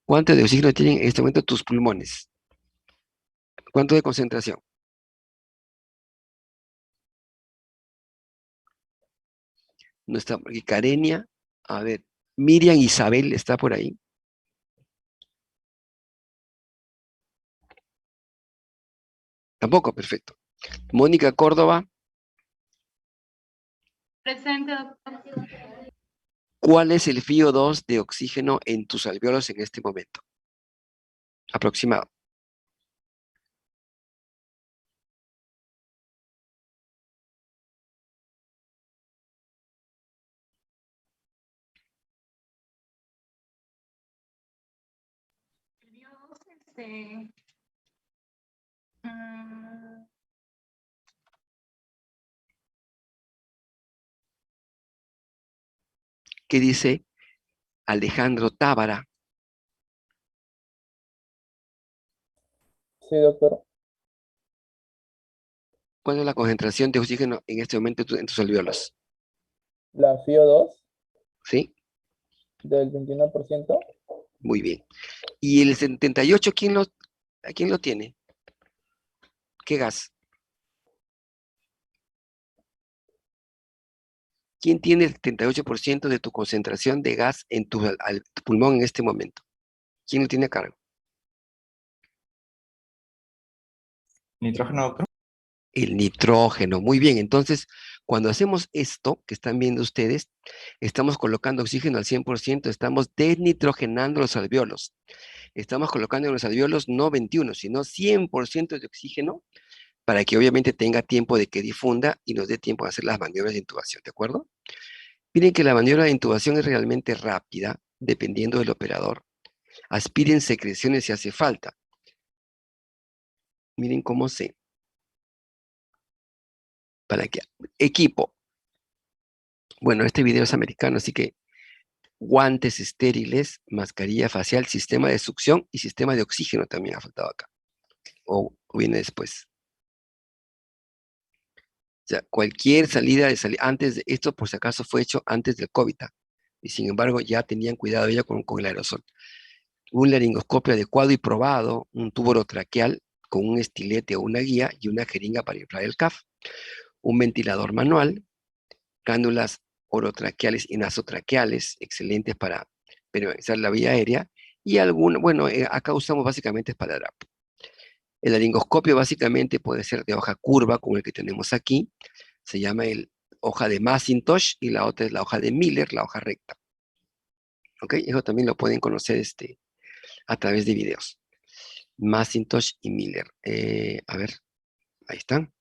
¿Cuánto de oxígeno tienen en este momento tus pulmones? ¿Cuánto de concentración? No está, porque Karenia, a ver, Miriam Isabel está por ahí. Tampoco, perfecto. Mónica Córdoba. Presente, doctor. ¿Cuál es el FiO2 de oxígeno en tus alvéolos en este momento? Aproximado. Dios, mm, ¿Qué dice Alejandro Tábara? Sí, doctor. ¿Cuál es la concentración de oxígeno en este momento en tus alvéolos? La FiO2 ¿Sí? del 21%. Muy bien. ¿Y el 78, a quién lo tiene? ¿Qué gas? ¿Quién tiene el 78% de tu concentración de gas en tu pulmón en este momento? ¿Quién lo tiene a cargo? Nitrógeno, doctor. El nitrógeno. Muy bien, entonces, cuando hacemos esto que están viendo ustedes, estamos colocando oxígeno al 100%, estamos desnitrogenando los alvéolos. Estamos colocando en los alvéolos no 21, sino 100% de oxígeno, para que obviamente tenga tiempo de que difunda y nos dé tiempo de hacer las maniobras de intubación, ¿de acuerdo? Miren que la maniobra de intubación es realmente rápida, dependiendo del operador. Aspiren secreciones si hace falta. Miren cómo para que, equipo. Bueno, este video es americano, así que guantes estériles, mascarilla facial, sistema de succión y sistema de oxígeno también ha faltado acá. O viene después. O sea, cualquier antes de esto, por si acaso, fue hecho antes del COVID. Y sin embargo, ya tenían cuidado ya con el aerosol. Un laringoscopio adecuado y probado, un tubo orotraqueal con un estilete o una guía y una jeringa para inflar el CAF. Un ventilador manual, cánulas orotraqueales y nasotraqueales, excelentes para permeabilizar la vía aérea, y acá usamos básicamente esparadrapo. El laringoscopio básicamente puede ser de hoja curva, como el que tenemos aquí, se llama el hoja de Macintosh y la otra es la hoja de Miller, la hoja recta. ¿Ok? Eso también lo pueden conocer a través de videos. Macintosh y Miller. A ver, ahí están.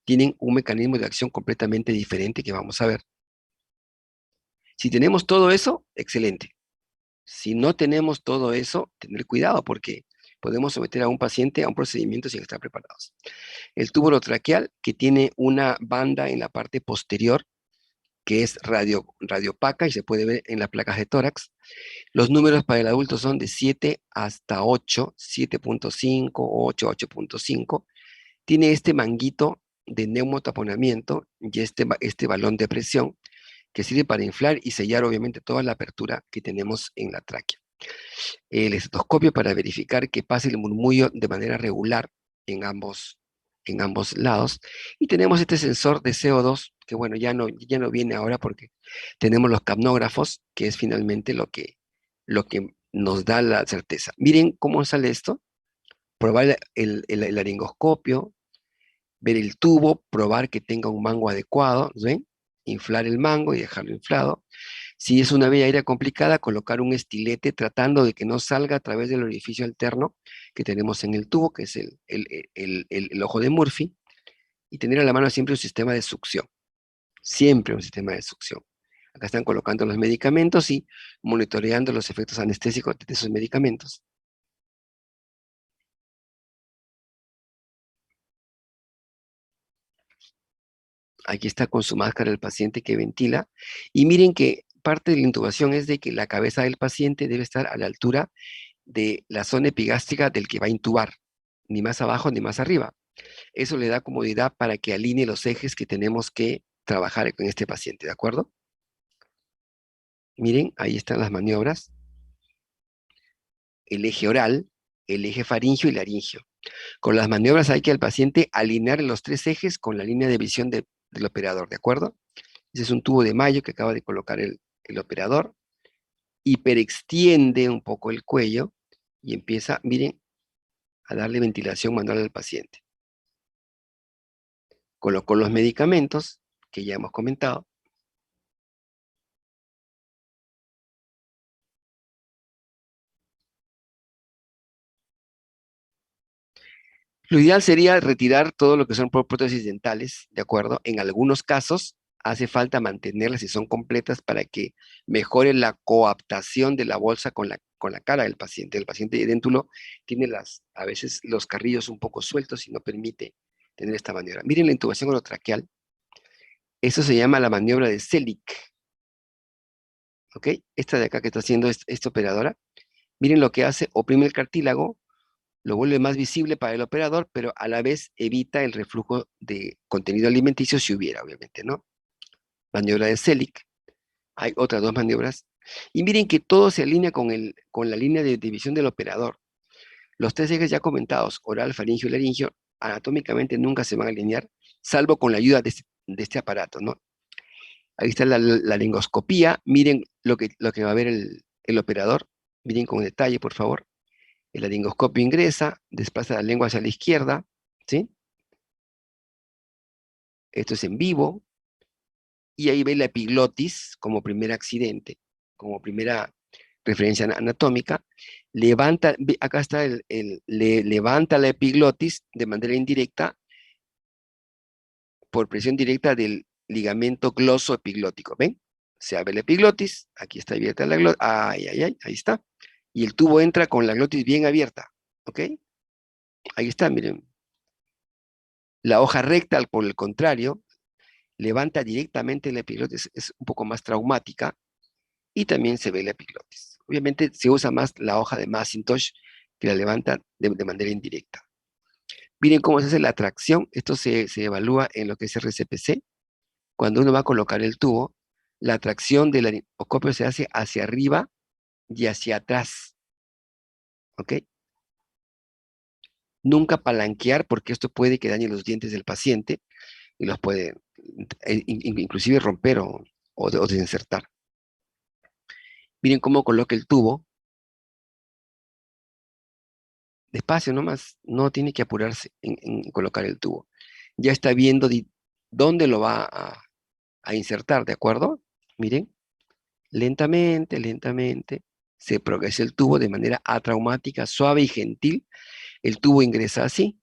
Tienen un mecanismo de acción completamente diferente que vamos a ver. Si tenemos todo eso, excelente. Si no tenemos todo eso, tener cuidado porque podemos someter a un paciente a un procedimiento sin estar preparados. El tubo orotraqueal, que tiene una banda en la parte posterior, que es radiopaca y se puede ver en las placas de tórax. Los números para el adulto son de 7 hasta 8, 7.5, 8, 8.5. Tiene este manguito de neumotaponamiento y este balón de presión que sirve para inflar y sellar obviamente toda la apertura que tenemos en la tráquea. El estetoscopio para verificar que pase el murmullo de manera regular en ambos lados. Y tenemos este sensor de CO2, que bueno, ya no viene ahora porque tenemos los capnógrafos, que es finalmente lo que nos da la certeza. Miren cómo sale esto. Probar el laringoscopio, ver el tubo, probar que tenga un mango adecuado, ¿ven? Inflar el mango y dejarlo inflado. Si es una vía aérea complicada, colocar un estilete tratando de que no salga a través del orificio alterno que tenemos en el tubo, que es el ojo de Murphy, y tener a la mano siempre un sistema de succión. Siempre un sistema de succión. Acá están colocando los medicamentos y monitoreando los efectos anestésicos de esos medicamentos. Aquí está con su máscara el paciente que ventila. Y miren que parte de la intubación es de que la cabeza del paciente debe estar a la altura de la zona epigástrica del que va a intubar, ni más abajo ni más arriba. Eso le da comodidad para que alinee los ejes que tenemos que trabajar con este paciente, ¿de acuerdo? Miren, ahí están las maniobras. El eje oral, el eje faringio y laringio. Con las maniobras hay que al paciente alinear los tres ejes con la línea de visión del operador, ¿de acuerdo? Ese es un tubo de mayo que acaba de colocar el operador. Hiperextiende un poco el cuello y empieza, miren, a darle ventilación manual al paciente. Colocó los medicamentos que ya hemos comentado. Lo ideal sería retirar todo lo que son prótesis dentales, ¿de acuerdo? En algunos casos hace falta mantenerlas si son completas para que mejore la coaptación de la bolsa con la cara del paciente. El paciente idéntulo tiene a veces los carrillos un poco sueltos y no permite tener esta maniobra. Miren la intubación orotraqueal. Eso se llama la maniobra de Selig. ¿Ok? Esta de acá que está haciendo esta operadora. Miren lo que hace, oprime el cartílago, lo vuelve más visible para el operador, pero a la vez evita el reflujo de contenido alimenticio si hubiera, obviamente, ¿no? Maniobra de Selig. Hay otras dos maniobras. Y miren que todo se alinea con la línea de división del operador. Los tres ejes ya comentados, oral, faringio y laringio, anatómicamente nunca se van a alinear, salvo con la ayuda de este aparato, ¿no? Ahí está la laringoscopía. Miren lo que va a ver el operador. Miren con detalle, por favor. El laringoscopio ingresa, desplaza la lengua hacia la izquierda, ¿sí? Esto es en vivo. Y ahí ve la epiglotis como primer accidente, como primera referencia anatómica. Levanta, acá está levanta la epiglotis de manera indirecta por presión directa del ligamento glosoepiglótico. ¿Ven? Se abre la epiglotis, aquí está abierta la glotis, ahí está. Y el tubo entra con la glotis bien abierta, ¿ok? Ahí está, miren. La hoja recta, por el contrario, levanta directamente la epiglotis, es un poco más traumática, y también se ve la epiglotis. Obviamente se usa más la hoja de Macintosh, que la levanta de manera indirecta. Miren cómo se hace la tracción. Esto se evalúa en lo que es RCPC. Cuando uno va a colocar el tubo, la tracción del laringoscopio se hace hacia arriba y hacia atrás. ¿Ok? Nunca palanquear porque esto puede que dañe los dientes del paciente y los puede inclusive romper o desinsertar. Miren cómo coloca el tubo. Despacio nomás, no tiene que apurarse en colocar el tubo. Ya está viendo dónde lo va a a insertar, ¿de acuerdo? Miren, lentamente, lentamente, se progresa el tubo de manera atraumática, suave y gentil. El tubo ingresa así.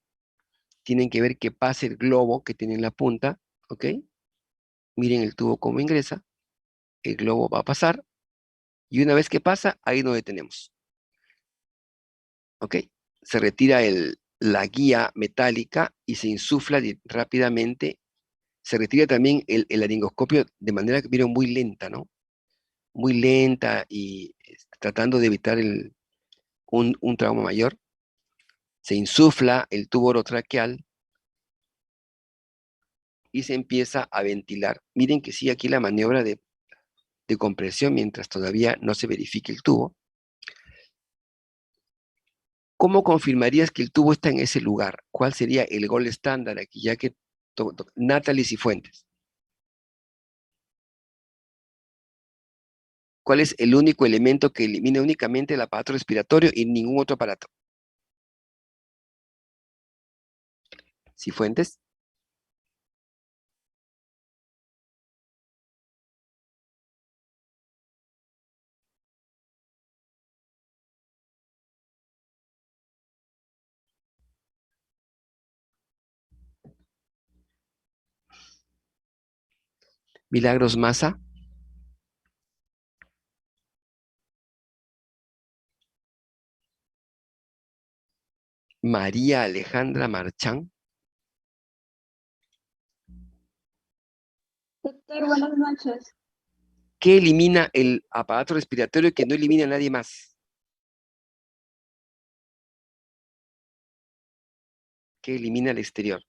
Tienen que ver que pase el globo que tiene en la punta, ¿ok? Miren el tubo cómo ingresa. El globo va a pasar. Y una vez que pasa, ahí nos detenemos. ¿Ok? Se retira la guía metálica y se insufla rápidamente. Se retira también el laringoscopio de manera que vieron muy lenta, ¿no? Muy lenta y tratando de evitar un trauma mayor. Se insufla el tubo orotraqueal y se empieza a ventilar. Miren que sí, aquí la maniobra de compresión mientras todavía no se verifique el tubo. ¿Cómo confirmarías que el tubo está en ese lugar? ¿Cuál sería el gol estándar aquí? Ya que Natalie Cifuentes. ¿Cuál es el único elemento que elimina únicamente el aparato respiratorio y ningún otro aparato? Cifuentes. Milagros Maza. María Alejandra Marchán. Doctor, buenas noches. ¿Qué elimina el aparato respiratorio que no elimina a nadie más? ¿Qué elimina al exterior?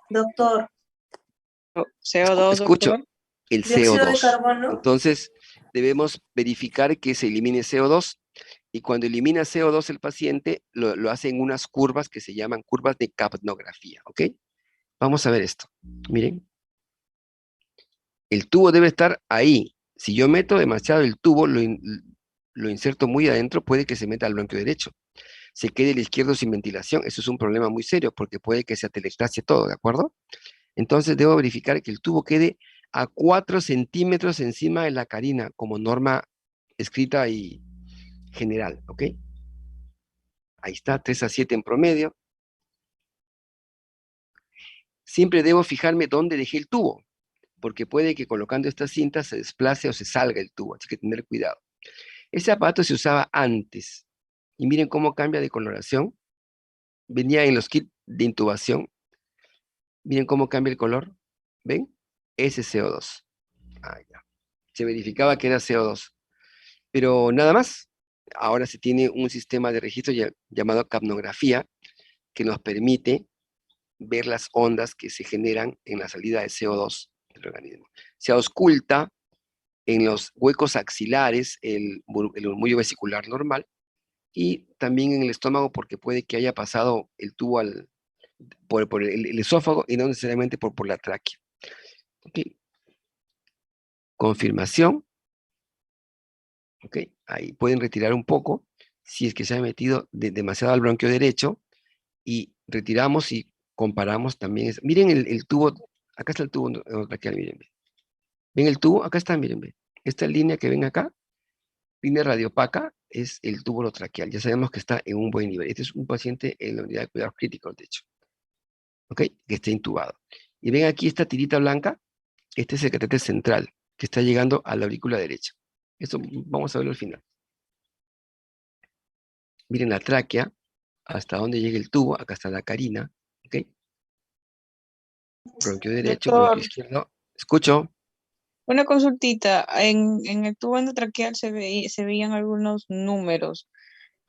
Doctor. CO2, Escucho, doctor. el Dióxido de CO2. carbono. Entonces, debemos verificar que se elimine CO2 y cuando elimina CO2 el paciente lo hace en unas curvas que se llaman curvas de capnografía, ¿ok? Vamos a ver esto. Miren. El tubo debe estar ahí. Si yo meto demasiado el tubo, lo inserto muy adentro, puede que se meta al bronquio derecho. Se quede el izquierdo sin ventilación. Eso es un problema muy serio porque puede que se atelectasie todo, ¿de acuerdo? Entonces debo verificar que el tubo quede a 4 centímetros encima de la carina como norma escrita y general, ¿ok? Ahí está, 3 a 7 en promedio. Siempre debo fijarme dónde dejé el tubo, porque puede que colocando esta cinta se desplace o se salga el tubo, así que tener cuidado. Ese aparato se usaba antes, y miren cómo cambia de coloración. Venía en los kits de intubación. Miren cómo cambia el color. ¿Ven? Ese es CO2. Ah, ya. Se verificaba que era CO2. Pero nada más. Ahora se tiene un sistema de registro llamado capnografía que nos permite ver las ondas que se generan en la salida de CO2 del organismo. Se ausculta en los huecos axilares el murmullo vesicular normal y también en el estómago porque puede que haya pasado el tubo por el esófago y no necesariamente por la tráquea. Ok. Confirmación. Ok. Ahí pueden retirar un poco si es que se ha metido demasiado al bronquio derecho y retiramos y comparamos también. Miren el tubo, acá está el tubo traqueal, miren. ¿Ven el tubo? Acá está, miren. Esta línea que ven acá, línea radiopaca, es el tubo traqueal. Ya sabemos que está en un buen nivel. Este es un paciente en la unidad de cuidados críticos, de hecho. ¿Ok? Que está intubado. Y ven aquí esta tirita blanca. Este es el catéter central, que está llegando a la aurícula derecha. Esto vamos a verlo al final. Miren la tráquea, hasta dónde llega el tubo. Acá está la carina. ¿Ok? Bronquio derecho, Doctor, bronquio izquierdo. Escucho. Una consultita. En el tubo endotraqueal se veían algunos números.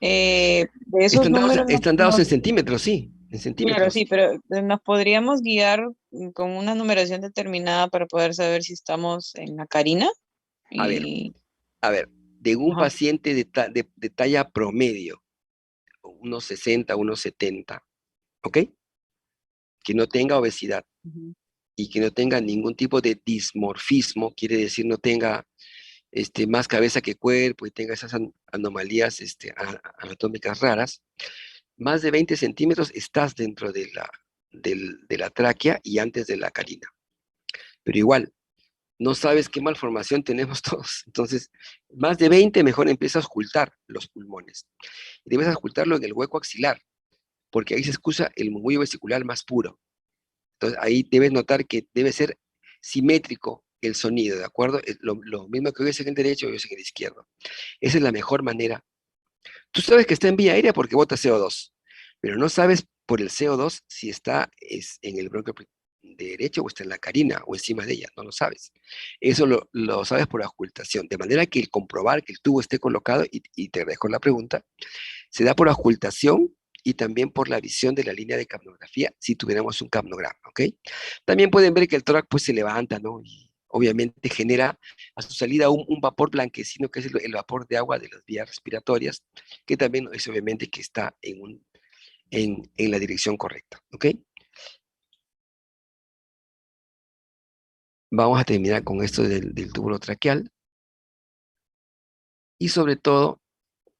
De esos números, Están dados en centímetros, sí. En claro, sí, centímetros. pero nos podríamos guiar con una numeración determinada para poder saber si estamos en la carina. A ver, Y, de un ajá. paciente de talla promedio, unos 60, unos 70, ¿ok? Que no tenga obesidad Ujú. y que no tenga ningún tipo de dismorfismo, quiere decir no tenga más cabeza que cuerpo y tenga esas anomalías anatómicas raras, Más de 20 centímetros estás dentro de la tráquea y antes de la carina. Pero igual, no sabes qué malformación tenemos todos. Entonces, más de 20, mejor empieza a ocultar los pulmones. Y debes ocultarlo en el hueco axilar, porque ahí se escucha el murmullo vesicular más puro. Entonces, ahí debes notar que debe ser simétrico el sonido, ¿de acuerdo? Lo mismo que oyes en el derecho, oyes en el izquierdo. Esa es la mejor manera. Tú sabes que está en vía aérea porque bota CO2, pero no sabes por el CO2 si está en el bronquio derecho o está en la carina o encima de ella, no lo sabes. Eso lo sabes por ocultación, de manera que el comprobar que el tubo esté colocado, y te dejo la pregunta, se da por ocultación y también por la visión de la línea de capnografía, si tuviéramos un capnograma, ¿ok? También pueden ver que el tórax pues se levanta, ¿no? Y obviamente genera a su salida un vapor blanquecino, que es el vapor de agua de las vías respiratorias, que también es obviamente que está en la dirección correcta, ¿ok? Vamos a terminar con esto del túbulo traqueal. Y sobre todo,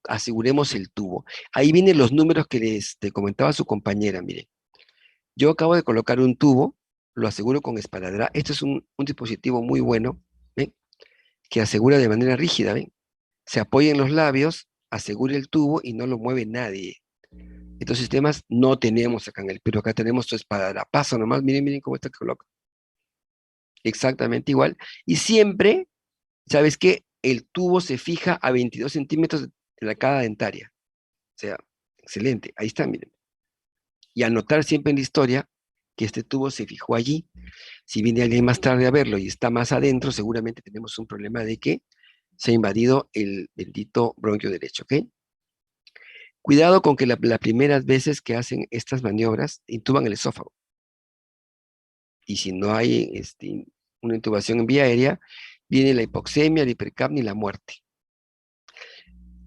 aseguremos el tubo. Ahí vienen los números que te comentaba su compañera, miren. Yo acabo de colocar un tubo, lo aseguro con esparadrap. Este es un dispositivo muy bueno, ¿ven? Que asegura de manera rígida, ¿ven? Se apoya en los labios, asegura el tubo y no lo mueve nadie. Estos sistemas no tenemos acá en el Perú, acá tenemos su esparadrap. Paso nomás, miren, miren cómo está que coloca. Exactamente igual. Y siempre, ¿sabes qué? El tubo se fija a 22 centímetros de la cada dentaria. O sea, excelente. Ahí está, miren. Y anotar siempre en la historia que este tubo se fijó allí. Si viene alguien más tarde a verlo y está más adentro, seguramente tenemos un problema de que se ha invadido el bendito bronquio derecho, ¿ok? Cuidado con que las primeras veces que hacen estas maniobras intuban el esófago. Y si no hay una intubación en vía aérea, viene la hipoxemia, la hipercapnia y la muerte.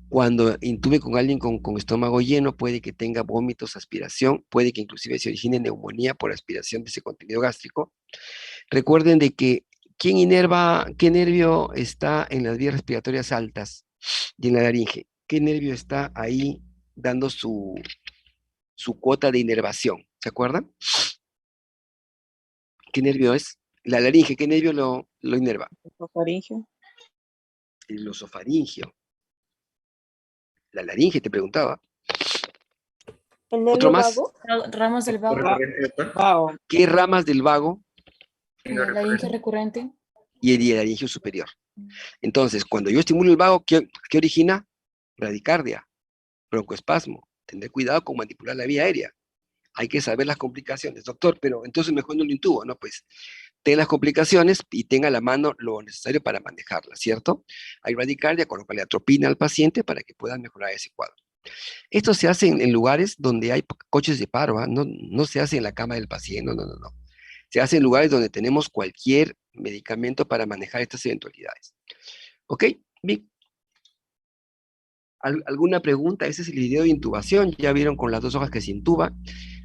Cuando intube con alguien con estómago lleno, puede que tenga vómitos, aspiración, puede que inclusive se origine neumonía por aspiración de ese contenido gástrico. Recuerden de que ¿qué nervio está en las vías respiratorias altas y en la laringe? ¿Qué nervio está ahí dando su cuota de inervación? ¿Se acuerdan? ¿Qué nervio es? La laringe, ¿qué nervio lo inerva? Faringio. El glosofaringio. La laringe, te preguntaba. ¿El ¿Otro nervio más? vago? Ramos del vago, Recurrente, doctor. Wow. ¿Qué ramas del vago? la laringe recurrente. Y el laringio superior. Entonces, cuando yo estimulo el vago, ¿qué origina? Bradicardia, broncoespasmo. Tener cuidado con manipular la vía aérea. Hay que saber las complicaciones. Doctor, pero entonces mejor no lo intubo, ¿no? Pues ten las complicaciones y tenga a la mano lo necesario para manejarlas, ¿cierto? Hay bradicardia, colócale atropina al paciente para que pueda mejorar ese cuadro. Esto se hace en lugares donde hay coches de paro, ¿eh? No se hace en la cama del paciente, no. Se hace en lugares donde tenemos cualquier medicamento para manejar estas eventualidades. ¿Ok? Bien. ¿Alguna pregunta? Ese es el video de intubación. Ya vieron con las 2 hojas que se intuba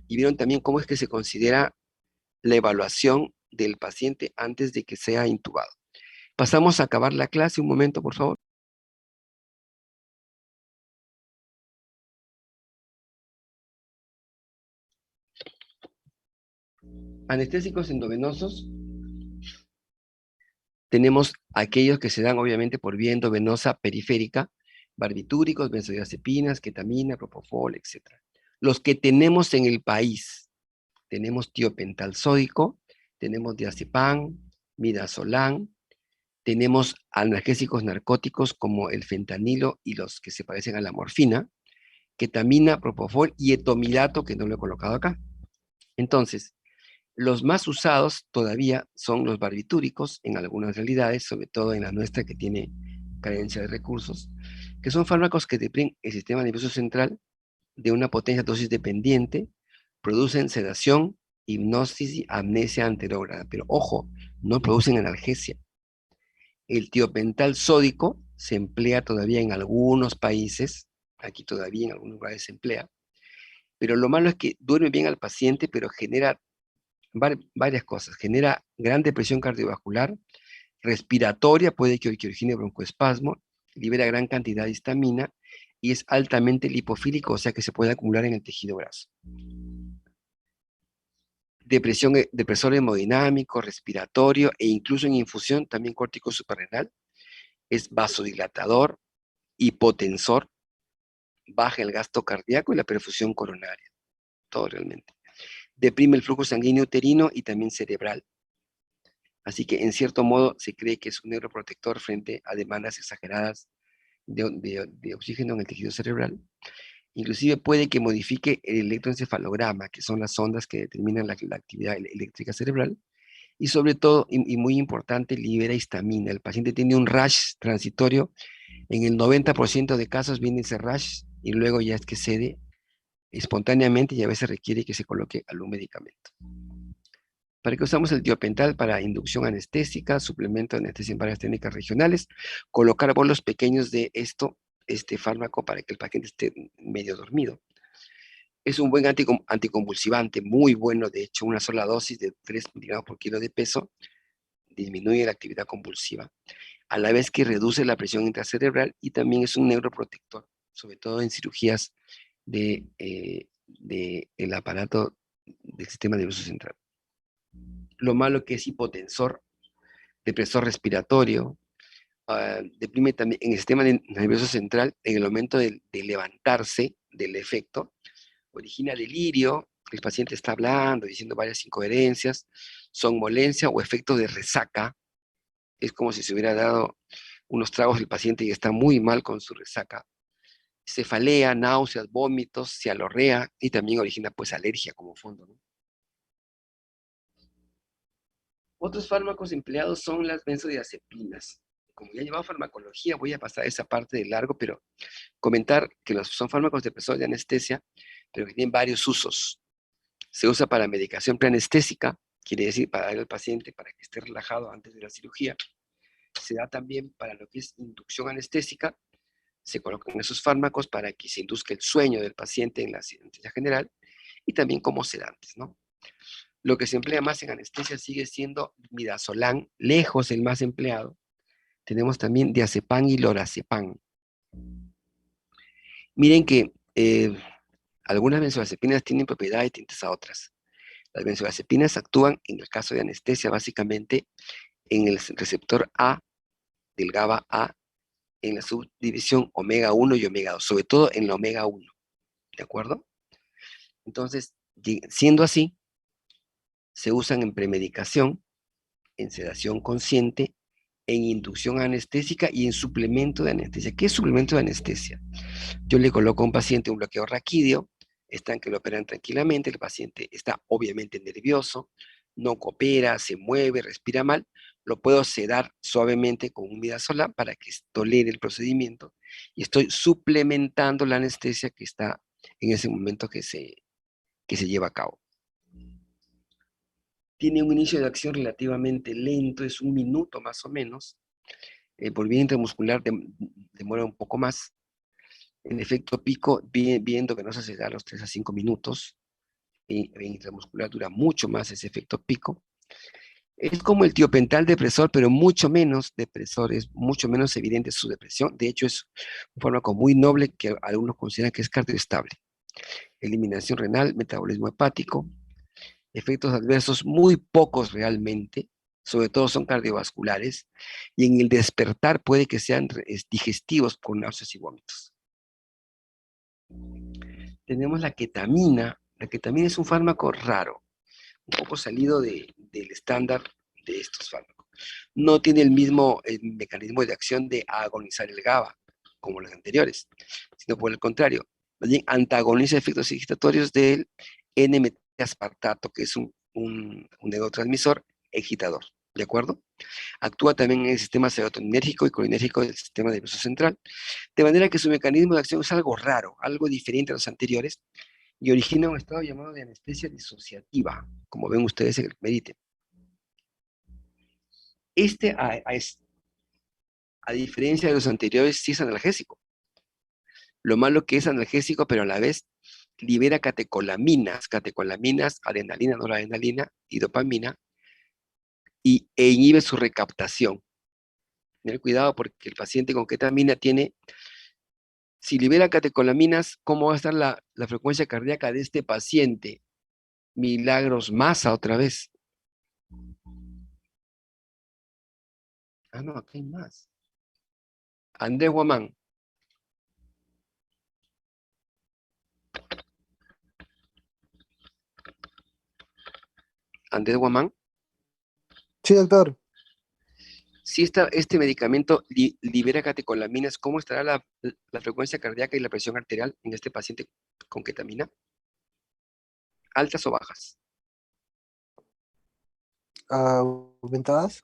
y vieron también cómo es que se considera la evaluación del paciente antes de que sea intubado. Pasamos a acabar la clase un momento, por favor. Anestésicos endovenosos. Tenemos aquellos que se dan obviamente por vía endovenosa periférica, barbitúricos, benzodiazepinas, ketamina, propofol, etc. Los que tenemos en el país, tenemos tiopental sódico, tenemos diazepam, midazolam, tenemos analgésicos narcóticos como el fentanilo y los que se parecen a la morfina, ketamina, propofol y etomidato, que no lo he colocado acá. Entonces, los más usados todavía son los barbitúricos en algunas realidades, sobre todo en la nuestra que tiene carencia de recursos, que son fármacos que deprimen el sistema nervioso central de una potencia dosis dependiente, producen sedación, hipnosis y amnesia anterógrada, pero ojo, no producen analgesia. El tiopental sódico se emplea todavía en algunos países, aquí todavía en algunos lugares se emplea, pero lo malo es que duerme bien al paciente, pero genera varias cosas. Genera gran depresión cardiovascular, respiratoria, puede que origine broncoespasmo, libera gran cantidad de histamina y es altamente lipofílico, o sea que se puede acumular en el tejido graso. Depresor hemodinámico, respiratorio e incluso en infusión, también córtico suprarrenal. Es vasodilatador, hipotensor, baja el gasto cardíaco y la perfusión coronaria. Todo realmente. Deprime el flujo sanguíneo uterino y también cerebral. Así que en cierto modo se cree que es un neuroprotector frente a demandas exageradas de oxígeno en el tejido cerebral. Inclusive puede que modifique el electroencefalograma, que son las ondas que determinan la actividad eléctrica cerebral. Y sobre todo, y muy importante, libera histamina. El paciente tiene un rash transitorio. En el 90% de casos viene ese rash y luego ya es que cede espontáneamente y a veces requiere que se coloque algún medicamento. ¿Para qué usamos el tiopental? Para inducción anestésica, suplemento de anestesia en varias técnicas regionales, colocar bolos pequeños de este fármaco para que el paciente esté medio dormido. Es un buen anticonvulsivante, muy bueno, de hecho, una sola dosis de 3 miligramos por kilo de peso disminuye la actividad convulsiva, a la vez que reduce la presión intracerebral y también es un neuroprotector, sobre todo en cirugías del aparato del sistema nervioso central. Lo malo que es hipotensor, depresor respiratorio, deprime también en el sistema nervioso central en el momento de levantarse del efecto, origina delirio, el paciente está hablando, diciendo varias incoherencias, somnolencia o efecto de resaca, es como si se hubiera dado unos tragos el paciente y está muy mal con su resaca, cefalea, náuseas, vómitos, cialorrea y también origina pues alergia como fondo, ¿no? Otros fármacos empleados son las benzodiazepinas. Como ya he llevado farmacología, voy a pasar esa parte de largo, pero comentar que son fármacos depresores de anestesia, pero que tienen varios usos. Se usa para medicación preanestésica, quiere decir para dar al paciente para que esté relajado antes de la cirugía. Se da también para lo que es inducción anestésica, se colocan esos fármacos para que se induzca el sueño del paciente en la anestesia general, y también como sedantes, ¿no? Lo que se emplea más en anestesia sigue siendo midazolam, lejos el más empleado. Tenemos también diazepam y lorazepam. Miren que algunas benzodiazepinas tienen propiedades distintas a otras. Las benzodiazepinas actúan, en el caso de anestesia, básicamente en el receptor A del GABA A, en la subdivisión omega 1 y omega 2, sobre todo en la omega 1, ¿de acuerdo? Entonces, siendo así, se usan en premedicación, en sedación consciente, en inducción anestésica y en suplemento de anestesia. ¿Qué es suplemento de anestesia? Yo le coloco a un paciente un bloqueo raquídeo, están que lo operan tranquilamente, el paciente está obviamente nervioso, no coopera, se mueve, respira mal, lo puedo sedar suavemente con un midazolam para que tolere el procedimiento y estoy suplementando la anestesia que está en ese momento que se lleva a cabo. Tiene un inicio de acción relativamente lento, es 1 minuto más o menos. Por vía intramuscular demora un poco más. En efecto pico, viendo que no se hace a los 3 a 5 minutos. En intramuscular dura mucho más ese efecto pico. Es como el tiopental depresor, pero mucho menos depresor, es mucho menos evidente su depresión. De hecho, es un fármaco muy noble que algunos consideran que es cardioestable. Eliminación renal, metabolismo hepático, efectos adversos muy pocos realmente, sobre todo son cardiovasculares, y en el despertar puede que sean digestivos con náuseas y vómitos. Tenemos la ketamina. La ketamina es un fármaco raro, un poco salido del estándar de estos fármacos. No tiene el mismo mecanismo de acción de agonizar el GABA, como los anteriores, sino por el contrario, más bien antagoniza efectos excitatorios del N-metilaspartato, que es un neurotransmisor excitador, ¿de acuerdo? Actúa también en el sistema serotoninérgico y colinérgico del sistema nervioso central, de manera que su mecanismo de acción es algo raro, algo diferente a los anteriores, y origina un estado llamado de anestesia disociativa, como ven ustedes en el Medite. A diferencia de los anteriores, sí es analgésico. Lo malo que es analgésico, pero a la vez libera catecolaminas, adrenalina, noradrenalina y dopamina, e inhibe su recaptación. Tener cuidado porque el paciente con ketamina tiene Si libera catecolaminas, ¿cómo va a estar la frecuencia cardíaca de este paciente? Milagros Massa otra vez. Ah, no, aquí hay más. Andrés Guamán. Andrés Guamán. Sí, doctor. Si este medicamento libera catecolaminas, ¿cómo estará la frecuencia cardíaca y la presión arterial en este paciente con ketamina? ¿Altas o bajas? ¿Aumentadas?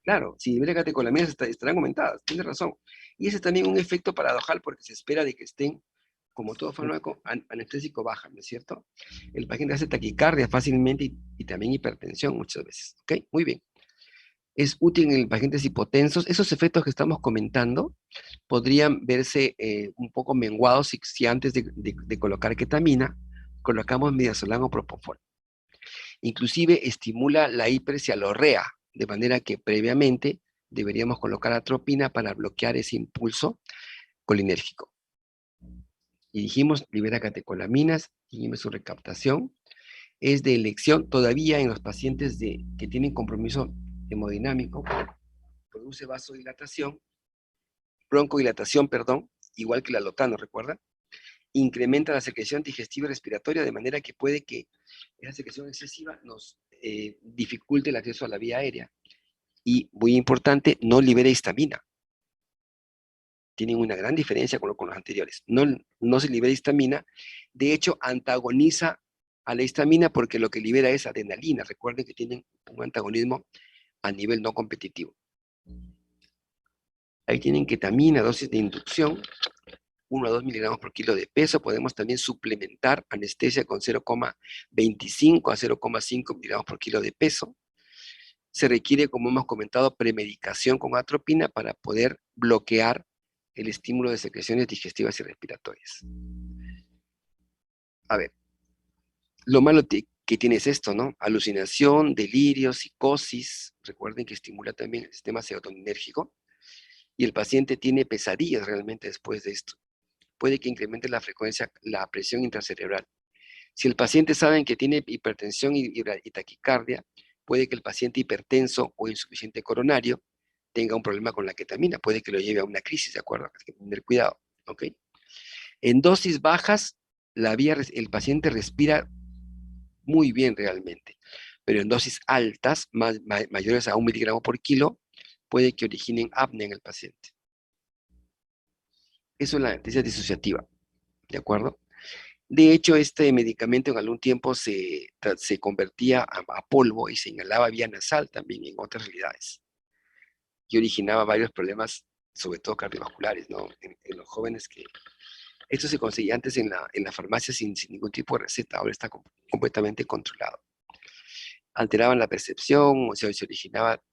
Claro, si libera catecolaminas estarán aumentadas, tiene razón. Y ese es también un efecto paradojal porque se espera de que estén, como todo fármaco anestésico, baja, ¿no es cierto? El paciente hace taquicardia fácilmente y también hipertensión muchas veces, ¿ok? Muy bien. Es útil en pacientes hipotensos. Esos efectos que estamos comentando podrían verse un poco menguados si antes de colocar ketamina, colocamos midazolam o propofol. Inclusive estimula la hipercialorrea, de manera que previamente deberíamos colocar atropina para bloquear ese impulso colinérgico. Y dijimos, libera catecolaminas, dijimos su recaptación. Es de elección todavía en los pacientes que tienen compromiso hemodinámico, produce vasodilatación, broncodilatación, perdón, igual que la lotano, ¿recuerda? Incrementa la secreción digestiva y respiratoria de manera que puede que esa secreción excesiva nos dificulte el acceso a la vía aérea. Y, muy importante, no libera histamina. Tienen una gran diferencia con los anteriores. No se libera histamina. De hecho, antagoniza a la histamina porque lo que libera es adrenalina. Recuerden que tienen un antagonismo a nivel no competitivo. Ahí tienen ketamina, dosis de inducción, 1 a 2 miligramos por kilo de peso. Podemos también suplementar anestesia con 0,25 a 0,5 miligramos por kilo de peso. Se requiere, como hemos comentado, premedicación con atropina para poder bloquear el estímulo de secreciones digestivas y respiratorias. A ver, lo malo que tiene es esto, ¿no? Alucinación, delirio, psicosis. Recuerden que estimula también el sistema serotoninérgico. Y el paciente tiene pesadillas realmente después de esto. Puede que incremente la frecuencia, la presión intracerebral. Si el paciente sabe que tiene hipertensión y taquicardia, puede que el paciente hipertenso o insuficiente coronario tenga un problema con la ketamina, puede que lo lleve a una crisis, ¿de acuerdo? Hay que tener cuidado, ¿ok? En dosis bajas, el paciente respira muy bien realmente, pero en dosis altas, mayores a 1 miligramo por kilo, puede que originen apnea en el paciente. Eso es la anestesia disociativa, ¿de acuerdo? De hecho, este medicamento en algún tiempo se convertía a polvo y se inhalaba vía nasal también en otras realidades. Y originaba varios problemas, sobre todo cardiovasculares, ¿no? En los jóvenes que... Esto se conseguía antes en la farmacia sin ningún tipo de receta, ahora está completamente controlado. Alteraban la percepción, o sea, se originaba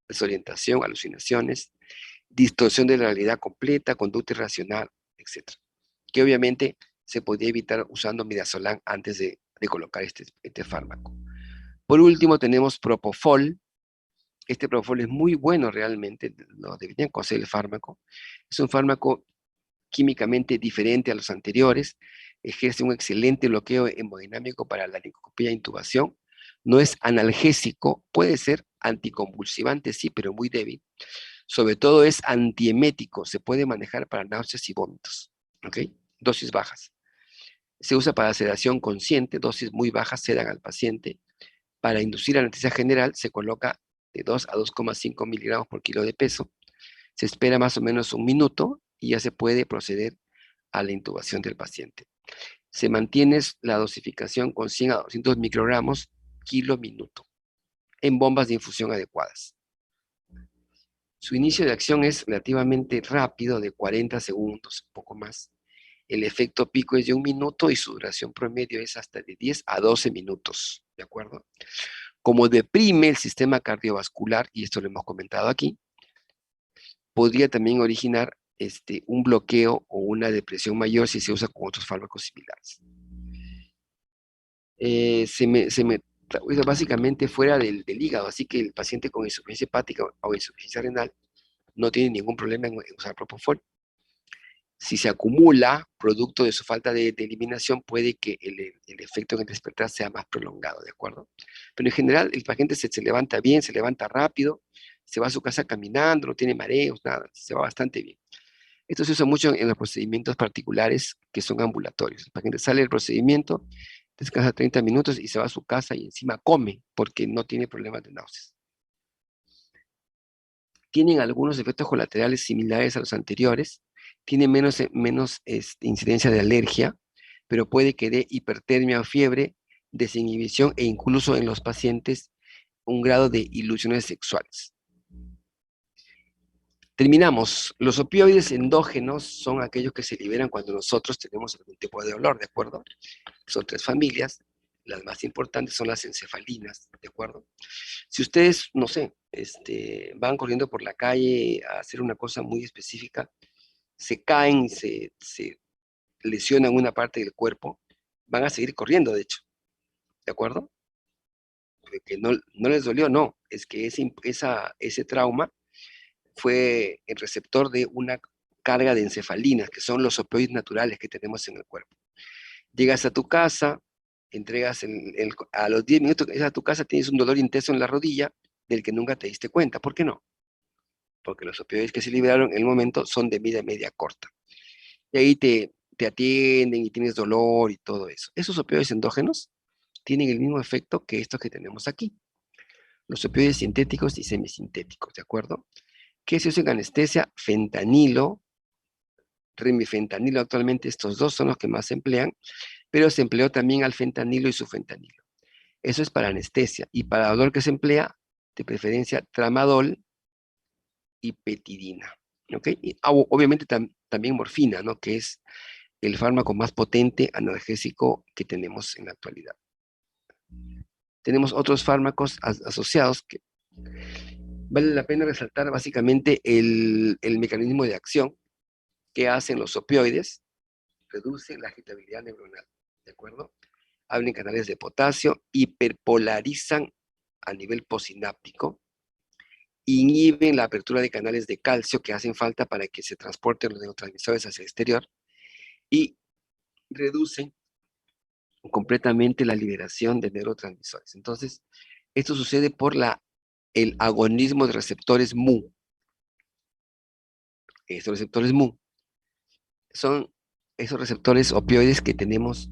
desorientación, alucinaciones, distorsión de la realidad completa, conducta irracional, etc. Que obviamente se podía evitar usando midazolam antes de colocar este fármaco. Por último tenemos propofol. Este propofol es muy bueno realmente, lo deberían conocer el fármaco. Es un fármaco químicamente diferente a los anteriores, ejerce un excelente bloqueo hemodinámico para la licopía e intubación, no es analgésico, puede ser anticonvulsivante, sí, pero muy débil. Sobre todo es antiemético, se puede manejar para náuseas y vómitos, ¿ok? Dosis bajas. Se usa para sedación consciente, dosis muy bajas sedan al paciente. Para inducir anestesia general se coloca de 2 a 2,5 miligramos por kilo de peso. Se espera más o menos 1 minuto y ya se puede proceder a la intubación del paciente. Se mantiene la dosificación con 100 a 200 microgramos kilo minuto en bombas de infusión adecuadas. Su inicio de acción es relativamente rápido, de 40 segundos, un poco más. El efecto pico es de 1 minuto y su duración promedio es hasta de 10 a 12 minutos, ¿de acuerdo? Como deprime el sistema cardiovascular, y esto lo hemos comentado aquí, podría también originar un bloqueo o una depresión mayor si se usa con otros fármacos similares. Básicamente fuera del hígado, así que el paciente con insuficiencia hepática o insuficiencia renal no tiene ningún problema en usar propofol. Si se acumula producto de su falta de eliminación, puede que el efecto en el despertar sea más prolongado, ¿de acuerdo? Pero en general, el paciente se levanta bien, se levanta rápido, se va a su casa caminando, no tiene mareos, nada, se va bastante bien. Esto se usa mucho en los procedimientos particulares que son ambulatorios. El paciente sale del procedimiento, descansa 30 minutos y se va a su casa y encima come porque no tiene problemas de náuseas. Tienen algunos efectos colaterales similares a los anteriores, tienen menos incidencia de alergia, pero puede que dé hipertermia o fiebre, desinhibición e incluso en los pacientes un grado de ilusiones sexuales. Terminamos. Los opioides endógenos son aquellos que se liberan cuando nosotros tenemos algún tipo de dolor, ¿de acuerdo? Son 3 familias. Las más importantes son las encefalinas, ¿de acuerdo? Si ustedes, no sé, van corriendo por la calle a hacer una cosa muy específica, se caen y se lesionan una parte del cuerpo, van a seguir corriendo, de hecho, ¿de acuerdo? Porque no les dolió, no, es que ese trauma fue el receptor de una carga de encefalinas, que son los opioides naturales que tenemos en el cuerpo. Llegas a tu casa, entregas a los 10 minutos que llegas a tu casa tienes un dolor intenso en la rodilla del que nunca te diste cuenta. ¿Por qué no? Porque los opioides que se liberaron en el momento son de vida media corta. Y ahí te atienden y tienes dolor y todo eso. Esos opioides endógenos tienen el mismo efecto que estos que tenemos aquí. Los opioides sintéticos y semisintéticos, ¿de acuerdo? ¿Qué se usa en anestesia? Fentanilo, remifentanilo. Actualmente estos dos son los que más se emplean, pero se empleó también alfentanilo y sufentanilo. Eso es para anestesia. Y para dolor que se emplea, de preferencia, tramadol y petidina. ¿Ok? Y, obviamente también morfina, ¿no? Que es el fármaco más potente analgésico que tenemos en la actualidad. Tenemos otros fármacos asociados que vale la pena resaltar básicamente el mecanismo de acción que hacen los opioides. Reducen la agitabilidad neuronal, ¿de acuerdo? Abren canales de potasio, hiperpolarizan a nivel posináptico, inhiben la apertura de canales de calcio que hacen falta para que se transporten los neurotransmisores hacia el exterior y reducen completamente la liberación de neurotransmisores. Entonces, esto sucede por el agonismo de receptores mu. Estos receptores mu son esos receptores opioides que tenemos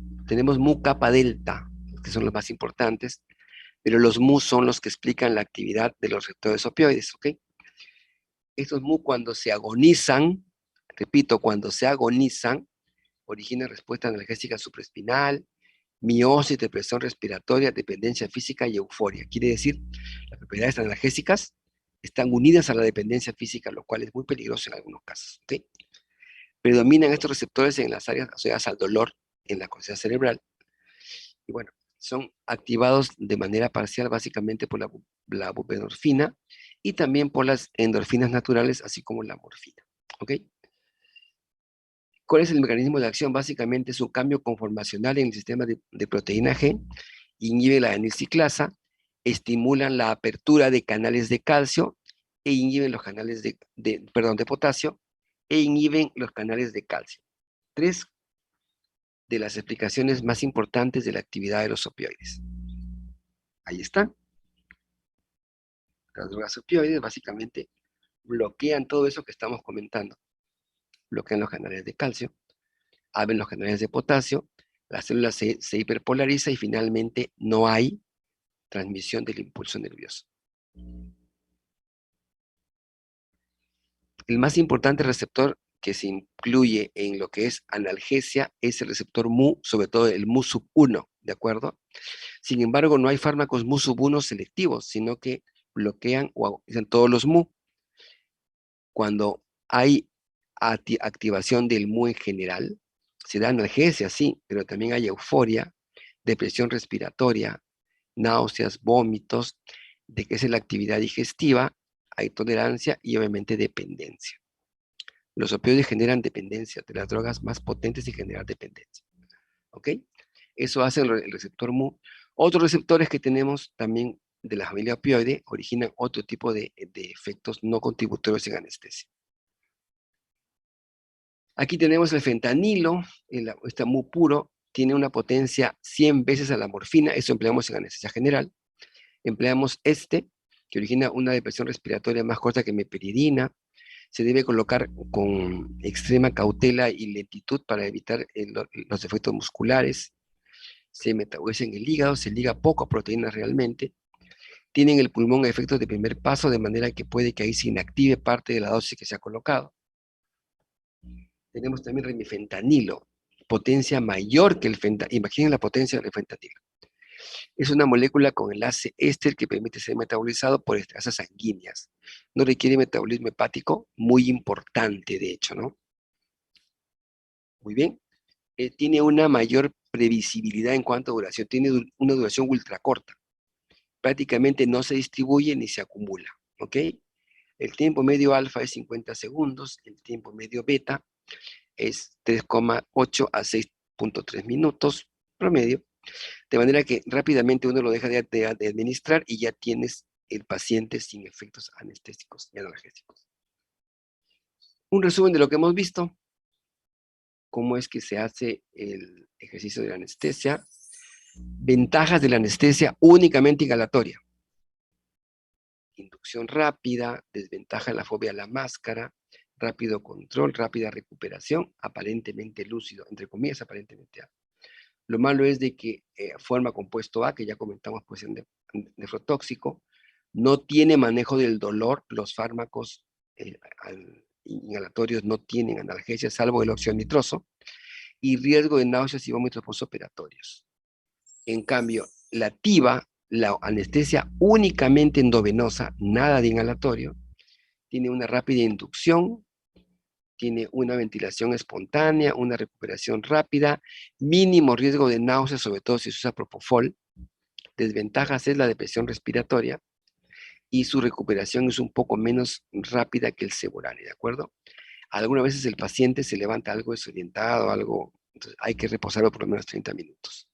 mu kappa delta, que son los más importantes, pero los mu son los que explican la actividad de los receptores opioides, ¿ok? Estos mu cuando se agonizan, repito, cuando se agonizan, originan respuesta analgésica supraespinal, miosis, depresión respiratoria, dependencia física y euforia. Quiere decir, las propiedades analgésicas están unidas a la dependencia física, lo cual es muy peligroso en algunos casos, ¿ok? Predominan estos receptores en las áreas asociadas al dolor en la corteza cerebral. Y bueno, son activados de manera parcial básicamente por la buprenorfina y también por las endorfinas naturales, así como la morfina. ¿Ok? ¿Cuál es el mecanismo de acción? Básicamente es un cambio conformacional en el sistema de proteína G, inhibe la anilciclasa, estimulan la apertura de canales de calcio e inhiben los canales de potasio e inhiben los canales de calcio. 3 de las explicaciones más importantes de la actividad de los opioides. Ahí está. Las drogas opioides básicamente bloquean todo eso que estamos comentando. Bloquean los canales de calcio, abren los canales de potasio, la célula se hiperpolariza y finalmente no hay transmisión del impulso nervioso. El más importante receptor que se incluye en lo que es analgesia es el receptor mu, sobre todo el mu sub 1, ¿de acuerdo? Sin embargo, no hay fármacos mu sub 1 selectivos, sino que bloquean o agudizan todos los mu. Cuando hay activación del mu en general, se da analgesia, sí, pero también hay euforia, depresión respiratoria, náuseas, vómitos, de que es la actividad digestiva, hay tolerancia y obviamente dependencia. Los opioides generan dependencia, de las drogas más potentes y generan dependencia. ¿Ok? Eso hace el receptor mu. Otros receptores que tenemos también de la familia opioide originan otro tipo de efectos no contributorios en anestesia. Aquí tenemos el fentanilo, está muy puro, tiene una potencia 100 veces a la morfina, eso empleamos en anestesia general. Empleamos que origina una depresión respiratoria más corta que meperidina. Se debe colocar con extrema cautela y lentitud para evitar los efectos musculares. Se metaboliza en el hígado, se liga poco a proteínas realmente. Tienen el pulmón a efectos de primer paso, de manera que puede que ahí se inactive parte de la dosis que se ha colocado. Tenemos también remifentanilo, potencia mayor que el fentanilo. Imaginen la potencia del fentanilo. Es una molécula con enlace éster que permite ser metabolizado por estrasas sanguíneas. No requiere metabolismo hepático, muy importante de hecho, ¿no? Muy bien. Tiene una mayor previsibilidad en cuanto a duración. Tiene una duración ultra corta. Prácticamente no se distribuye ni se acumula, ¿ok? El tiempo medio alfa es 50 segundos, el tiempo medio beta es 3,8 a 6,3 minutos promedio, de manera que rápidamente uno lo deja de administrar y ya tienes el paciente sin efectos anestésicos y analgésicos. Un resumen de lo que hemos visto, cómo es que se hace el ejercicio de la anestesia, ventajas de la anestesia únicamente inhalatoria, inducción rápida, desventaja de la fobia a la máscara, rápido control, rápida recuperación, aparentemente lúcido, entre comillas, aparentemente. Lo malo es de que forma compuesto A, que ya comentamos, pues en nefrotóxico, no tiene manejo del dolor, los fármacos inhalatorios no tienen analgesia, salvo el óxido nitroso, y riesgo de náuseas y vómitos postoperatorios. En cambio, la TIVA, la anestesia únicamente endovenosa, nada de inhalatorio, tiene una rápida inducción, tiene una ventilación espontánea, una recuperación rápida, mínimo riesgo de náuseas, sobre todo si se usa propofol. Desventajas es la depresión respiratoria y su recuperación es un poco menos rápida que el Seborane, ¿de acuerdo? Algunas veces el paciente se levanta algo desorientado, entonces hay que reposarlo por lo menos 30 minutos.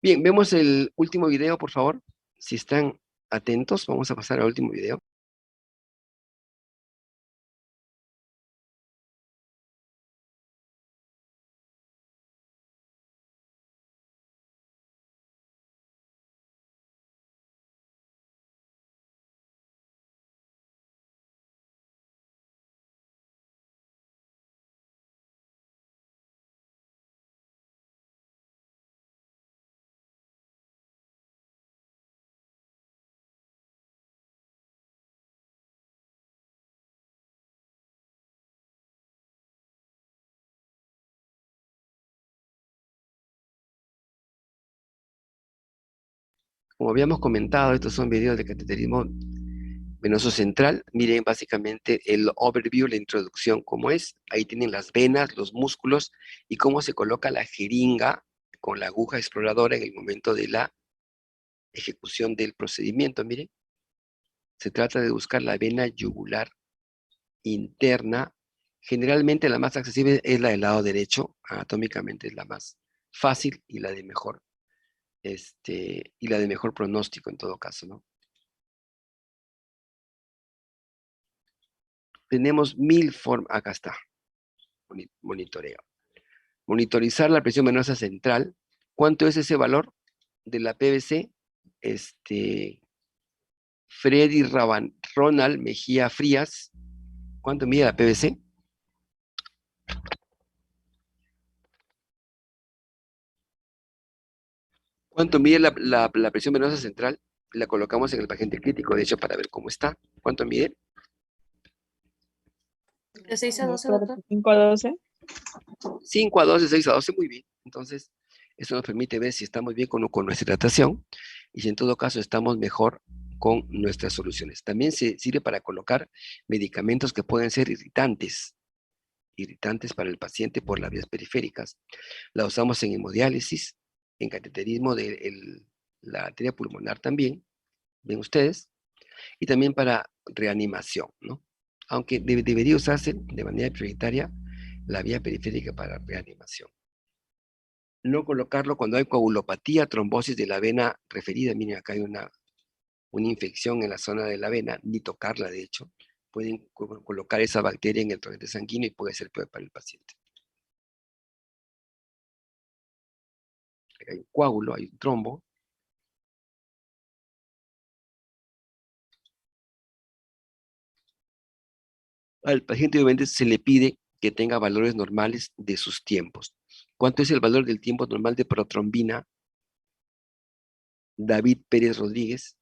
Bien, vemos el último video, por favor. Si están atentos, vamos a pasar al último video. Como habíamos comentado, estos son videos de cateterismo venoso central. Miren básicamente el overview, la introducción, cómo es. Ahí tienen las venas, los músculos y cómo se coloca la jeringa con la aguja exploradora en el momento de la ejecución del procedimiento. Miren, se trata de buscar la vena yugular interna. Generalmente la más accesible es la del lado derecho, anatómicamente es la más fácil y la de mejor, y la de mejor pronóstico en todo caso, ¿no? Tenemos 1000 formas, acá está, monitoreo. Monitorizar la presión venosa central. ¿Cuánto es ese valor de la PVC? Freddy Ronald Mejía Frías. ¿Cuánto mide la PVC? ¿Cuánto mide la presión venosa central? La colocamos en el paciente crítico, de hecho, para ver cómo está. ¿Cuánto mide? De 6 a 12, doctor. 5 a 12. 5 a 12, 6 a 12, muy bien. Entonces, eso nos permite ver si estamos bien con nuestra hidratación y si en todo caso estamos mejor con nuestras soluciones. También se sirve para colocar medicamentos que pueden ser irritantes para el paciente por las vías periféricas. La usamos en hemodiálisis, en cateterismo de la arteria pulmonar también, ven ustedes, y también para reanimación, ¿no? Aunque debería usarse de manera prioritaria la vía periférica para reanimación. No colocarlo cuando hay coagulopatía, trombosis de la vena referida. Miren, acá hay una infección en la zona de la vena, ni tocarla de hecho, pueden colocar esa bacteria en el torrente sanguíneo y puede ser peor para el paciente. Hay un coágulo, hay un trombo. Al paciente obviamente se le pide que tenga valores normales de sus tiempos. ¿Cuánto es el valor del tiempo normal de protrombina? David Pérez Rodríguez.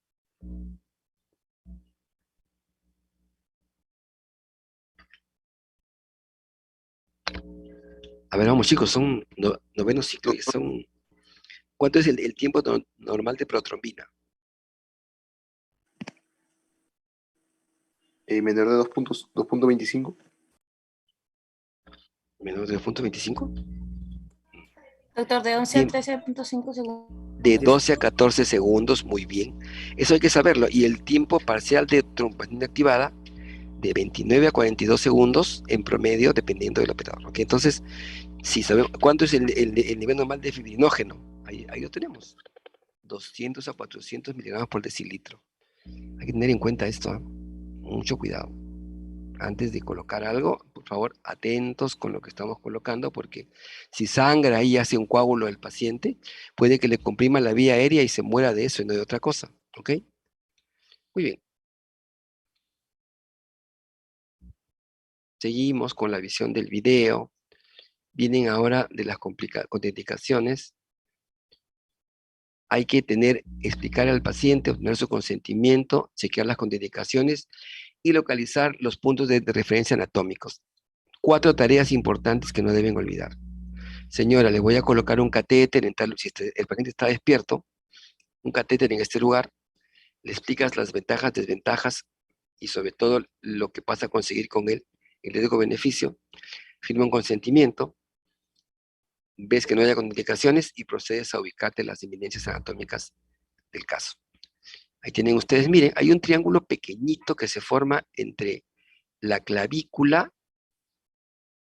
A ver, vamos chicos, son noveno ciclo y son... ¿Cuánto es el tiempo normal de protrombina? Menor de 2.25. Menor de 2.25. Doctor, de 11 a 13.5 segundos. De 12 a 14 segundos, muy bien. Eso hay que saberlo. Y el tiempo parcial de trombina activada, de 29 a 42 segundos en promedio, dependiendo del operador. ¿Okay? Entonces, si sabemos cuánto es el nivel normal de fibrinógeno, ahí lo tenemos. 200 a 400 miligramos por decilitro. Hay que tener en cuenta esto, ¿eh? Mucho cuidado. Antes de colocar algo, por favor, atentos con lo que estamos colocando, porque si sangra ahí y hace un coágulo del paciente, puede que le comprima la vía aérea y se muera de eso y no de otra cosa. ¿Ok? Muy bien. Seguimos con la visión del video. Vienen ahora de las contraindicaciones. Hay que explicar al paciente, obtener su consentimiento, chequear las contraindicaciones y localizar los puntos de referencia anatómicos. 4 tareas importantes que no deben olvidar. Señora, le voy a colocar un catéter en tal, si el paciente está despierto, un catéter en este lugar, le explicas las ventajas, desventajas y sobre todo lo que pasa a conseguir con él, el riesgo-beneficio, firma un consentimiento, ves que no haya contraindicaciones y procedes a ubicarte las evidencias anatómicas del caso. Ahí tienen ustedes, miren, hay un triángulo pequeñito que se forma entre la clavícula,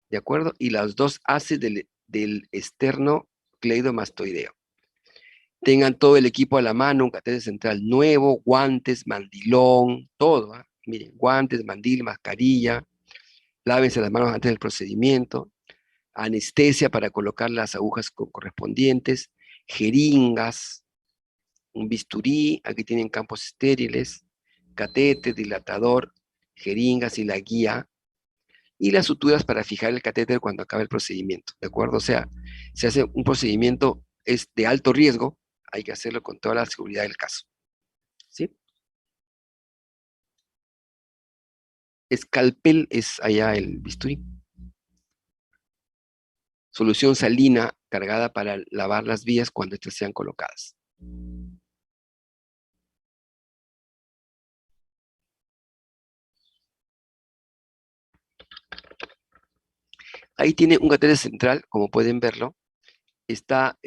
¿de acuerdo? Y las dos haces del externo cleidomastoideo. Tengan todo el equipo a la mano, un catéter central nuevo, guantes, mandilón, todo. ¿Eh? Miren, guantes, mandil, mascarilla, lávense las manos antes del procedimiento, anestesia para colocar las agujas correspondientes, jeringas, un bisturí, aquí tienen campos estériles, catéter, dilatador, jeringas y la guía, y las suturas para fijar el catéter cuando acabe el procedimiento, ¿de acuerdo? O sea, se hace un procedimiento es de alto riesgo, hay que hacerlo con toda la seguridad del caso, ¿sí? Escalpel es allá el bisturí. Solución salina cargada para lavar las vías cuando estas sean colocadas. Ahí tiene un catéter central, como pueden verlo. Está,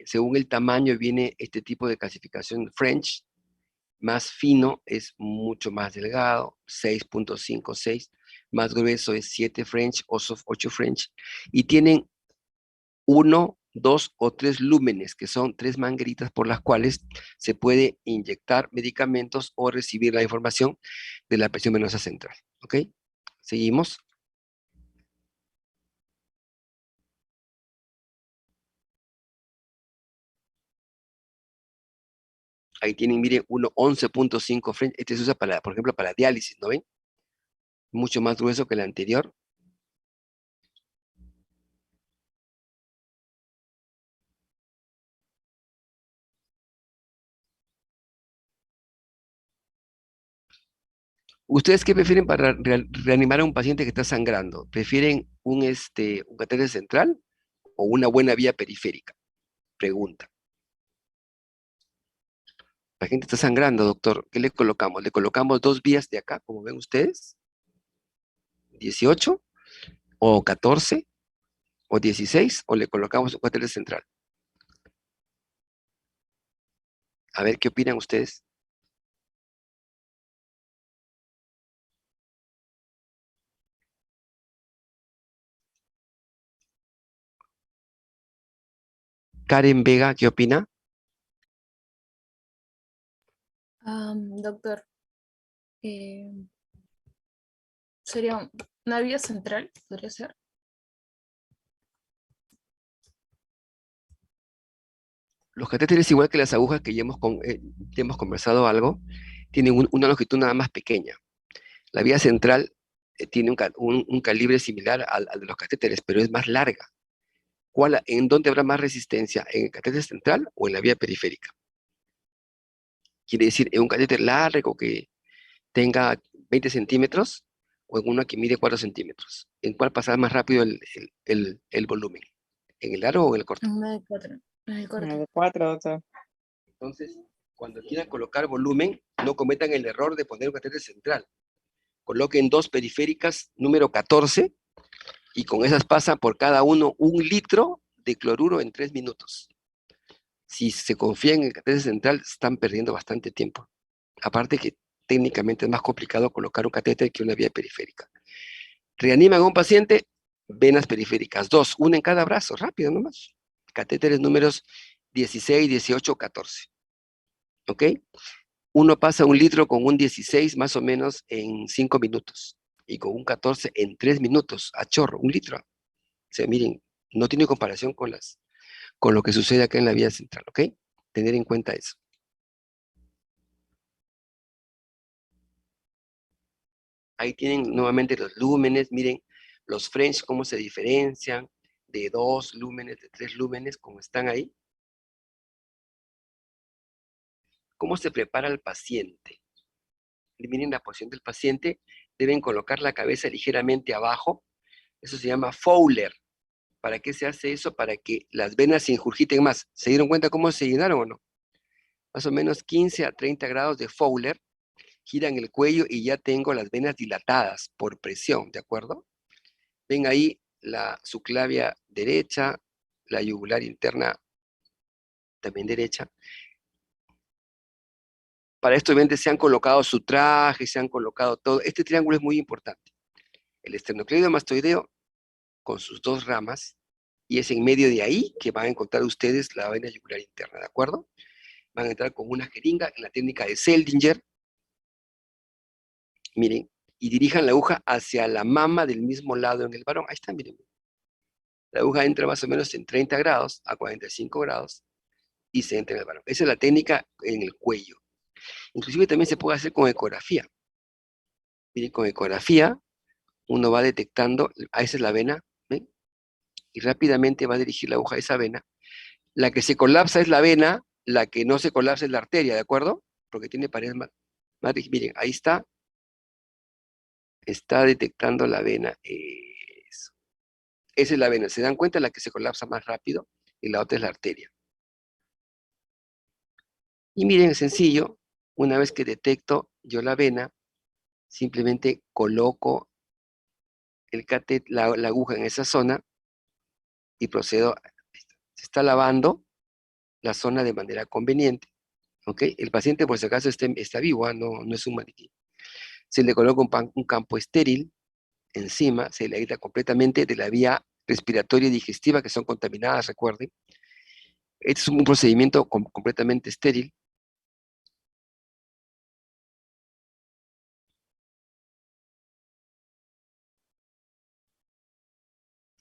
según el tamaño, viene este tipo de clasificación French. Más fino es mucho más delgado, 6.56. Más grueso es 7 French, 8 French. Y tienen 1, 2 o 3 lúmenes, que son 3 mangueritas por las cuales se puede inyectar medicamentos o recibir la información de la presión venosa central. ¿Ok? Seguimos. Ahí tienen, miren, 11.5 French. Este se usa, para, por ejemplo, para diálisis, ¿no ven? Mucho más grueso que el anterior. ¿Ustedes qué prefieren para reanimar a un paciente que está sangrando? ¿Prefieren un catéter central o una buena vía periférica? Pregunta. La gente está sangrando, doctor. ¿Qué le colocamos? ¿Le colocamos 2 vías de acá, como ven ustedes? ¿18 o 14 o 16? ¿O le colocamos un catéter central? A ver, ¿qué opinan ustedes? Karen Vega, ¿qué opina? Doctor, eh, Sería una vía central, podría ser. Los catéteres, igual que las agujas que ya hemos conversado algo, tienen una longitud nada más pequeña. La vía central tiene un calibre similar al de los catéteres, pero es más larga. ¿En dónde habrá más resistencia? ¿En el catéter central o en la vía periférica? Quiere decir, en un catéter largo que tenga 20 centímetros o en una que mide 4 centímetros. ¿En cuál pasará más rápido el volumen? ¿En el largo o en el corto? Una de cuatro. Una de corto. De 4, doctor. Entonces, cuando quieran colocar volumen, no cometan el error de poner un catéter central. Coloquen dos periféricas número 14 y con esas pasan por cada uno 1 litro de cloruro en 3 minutos. Si se confían en el catéter central, están perdiendo bastante tiempo. Aparte que técnicamente es más complicado colocar un catéter que una vía periférica. Reaniman a un paciente, venas periféricas, 2, una en cada brazo, rápido nomás. Catéteres números 16, 18, 14. ¿Ok? Uno pasa 1 litro con un 16 más o menos en 5 minutos y con un 14 en 3 minutos, a chorro, 1 litro. O sea, miren, no tiene comparación con lo que sucede acá en la vía central, ¿ok? Tener en cuenta eso. Ahí tienen nuevamente los lúmenes, miren los French cómo se diferencian de 2 lúmenes, de 3 lúmenes, como están ahí. ¿Cómo se prepara el paciente? Miren la posición del paciente, deben colocar la cabeza ligeramente abajo, eso se llama Fowler. ¿Para qué se hace eso? Para que las venas se injurgiten más. ¿Se dieron cuenta cómo se llenaron o no? Más o menos 15 a 30 grados de Fowler, giran el cuello y ya tengo las venas dilatadas por presión, ¿de acuerdo? Ven ahí la subclavia derecha, la yugular interna también derecha. Para esto, obviamente, se han colocado su traje, se han colocado todo. Este triángulo es muy importante. El esternocleido mastoideo con sus 2 ramas, y es en medio de ahí que van a encontrar ustedes la vena yugular interna, ¿de acuerdo? Van a entrar con una jeringa en la técnica de Seldinger, miren, y dirijan la aguja hacia la mama del mismo lado en el varón. Ahí está, miren. La aguja entra más o menos en 30 grados a 45 grados y se entra en el varón. Esa es la técnica en el cuello. Inclusive también se puede hacer con ecografía. Miren, con ecografía uno va detectando, esa es la vena, ¿ven? Y rápidamente va a dirigir la aguja a esa vena. La que se colapsa es la vena, la que no se colapsa es la arteria, ¿de acuerdo? Porque tiene paredes más miren, ahí está detectando la vena. Eso. Esa es la vena. ¿Se dan cuenta? La que se colapsa más rápido y la otra es la arteria. Y miren, es sencillo. Una vez que detecto yo la vena, simplemente coloco la aguja en esa zona y procedo. Se está lavando la zona de manera conveniente. ¿Ok? El paciente, por si acaso, está vivo, no es un maniquí. Se le coloca un campo estéril encima, se le aísla completamente de la vía respiratoria y digestiva que son contaminadas, recuerden. Este es un procedimiento completamente estéril.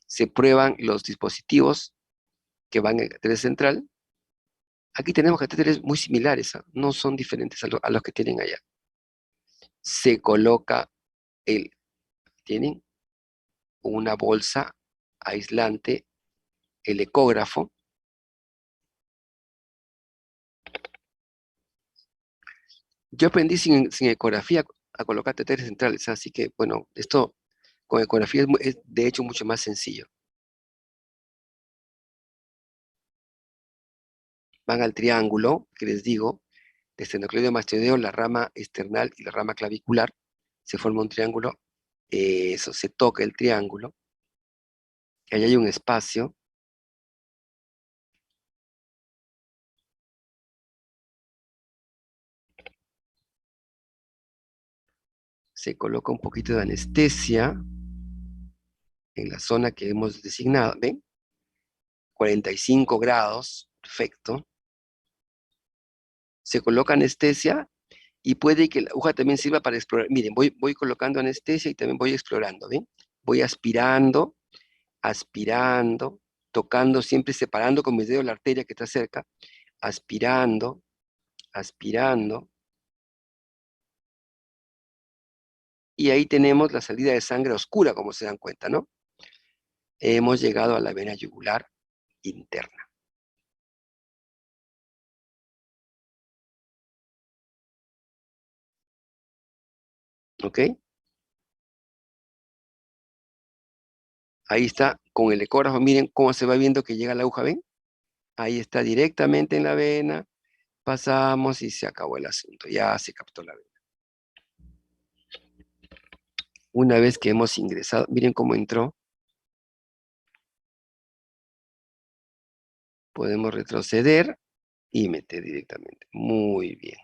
Se prueban los dispositivos que van en el catéter central. Aquí tenemos catéteres muy similares, no son diferentes a los que tienen allá. Se coloca tienen una bolsa aislante, el ecógrafo. Yo aprendí sin ecografía a colocar catéteres centrales, así que, bueno, esto con ecografía es de hecho mucho más sencillo. Van al triángulo, que les digo, de esternocleido mastoideo, la rama external y la rama clavicular, se forma un triángulo, eso, se toca el triángulo, ahí hay un espacio, se coloca un poquito de anestesia en la zona que hemos designado, ¿ven? 45 grados, perfecto. Se coloca anestesia Y puede que la aguja también sirva para explorar. Miren, voy colocando anestesia y también voy explorando, ¿ven? Voy aspirando, aspirando, tocando, siempre separando con mis dedos la arteria que está cerca, aspirando, aspirando. Y ahí tenemos la salida de sangre oscura, como se dan cuenta, ¿no? Hemos llegado a la vena yugular interna. ¿Ok? Ahí está, con el ecógrafo, miren cómo se va viendo que llega la aguja, ¿ven? Ahí está directamente en la vena, pasamos y se acabó el asunto, ya se captó la vena. Una vez que hemos ingresado, miren cómo entró. Podemos retroceder y meter directamente. Muy bien.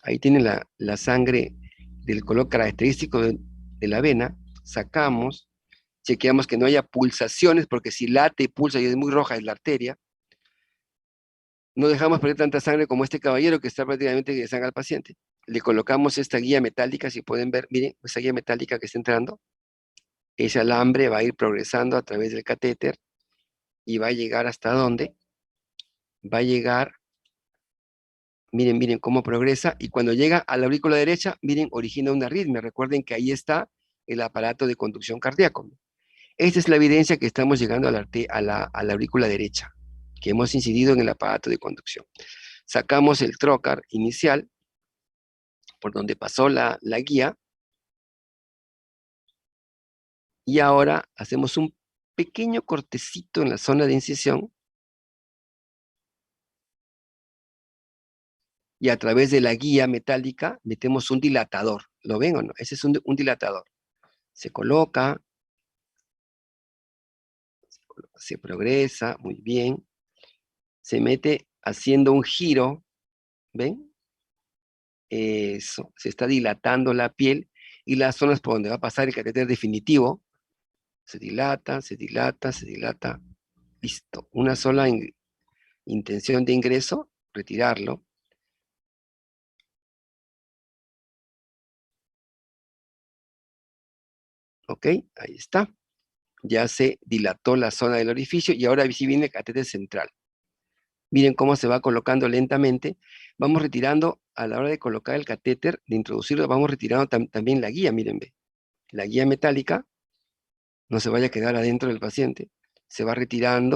Ahí tienen la sangre del color característico de la vena. Sacamos, chequeamos que no haya pulsaciones, porque si late y pulsa y es muy roja es la arteria. No dejamos perder tanta sangre como este caballero que está prácticamente que sangra al paciente. Le colocamos esta guía metálica, si pueden ver, miren, esa guía metálica que está entrando. Ese alambre va a ir progresando a través del catéter y va a llegar hasta dónde. Va a llegar, miren cómo progresa, y cuando llega a la aurícula derecha, miren, origina una arritmia. Recuerden que ahí está el aparato de conducción cardíaco. Esta es la evidencia que estamos llegando a la aurícula derecha, que hemos incidido en el aparato de conducción. Sacamos el trocar inicial, por donde pasó la guía, y ahora hacemos un pequeño cortecito en la zona de incisión, y a través de la guía metálica metemos un dilatador. ¿Lo ven o no? Ese es un dilatador. Se coloca, se progresa, muy bien. Se mete haciendo un giro, ¿ven? Eso, se está dilatando la piel y las zonas por donde va a pasar el catéter definitivo. Se dilata, se dilata, se dilata. Listo. Una sola intención de ingreso, retirarlo. Ok, ahí está. Ya se dilató la zona del orificio y ahora sí viene el catéter central. Miren cómo se va colocando lentamente. Vamos retirando, a la hora de colocar el catéter, de introducirlo, vamos retirando también la guía, miren, ve. La guía metálica no se vaya a quedar adentro del paciente. Se va retirando.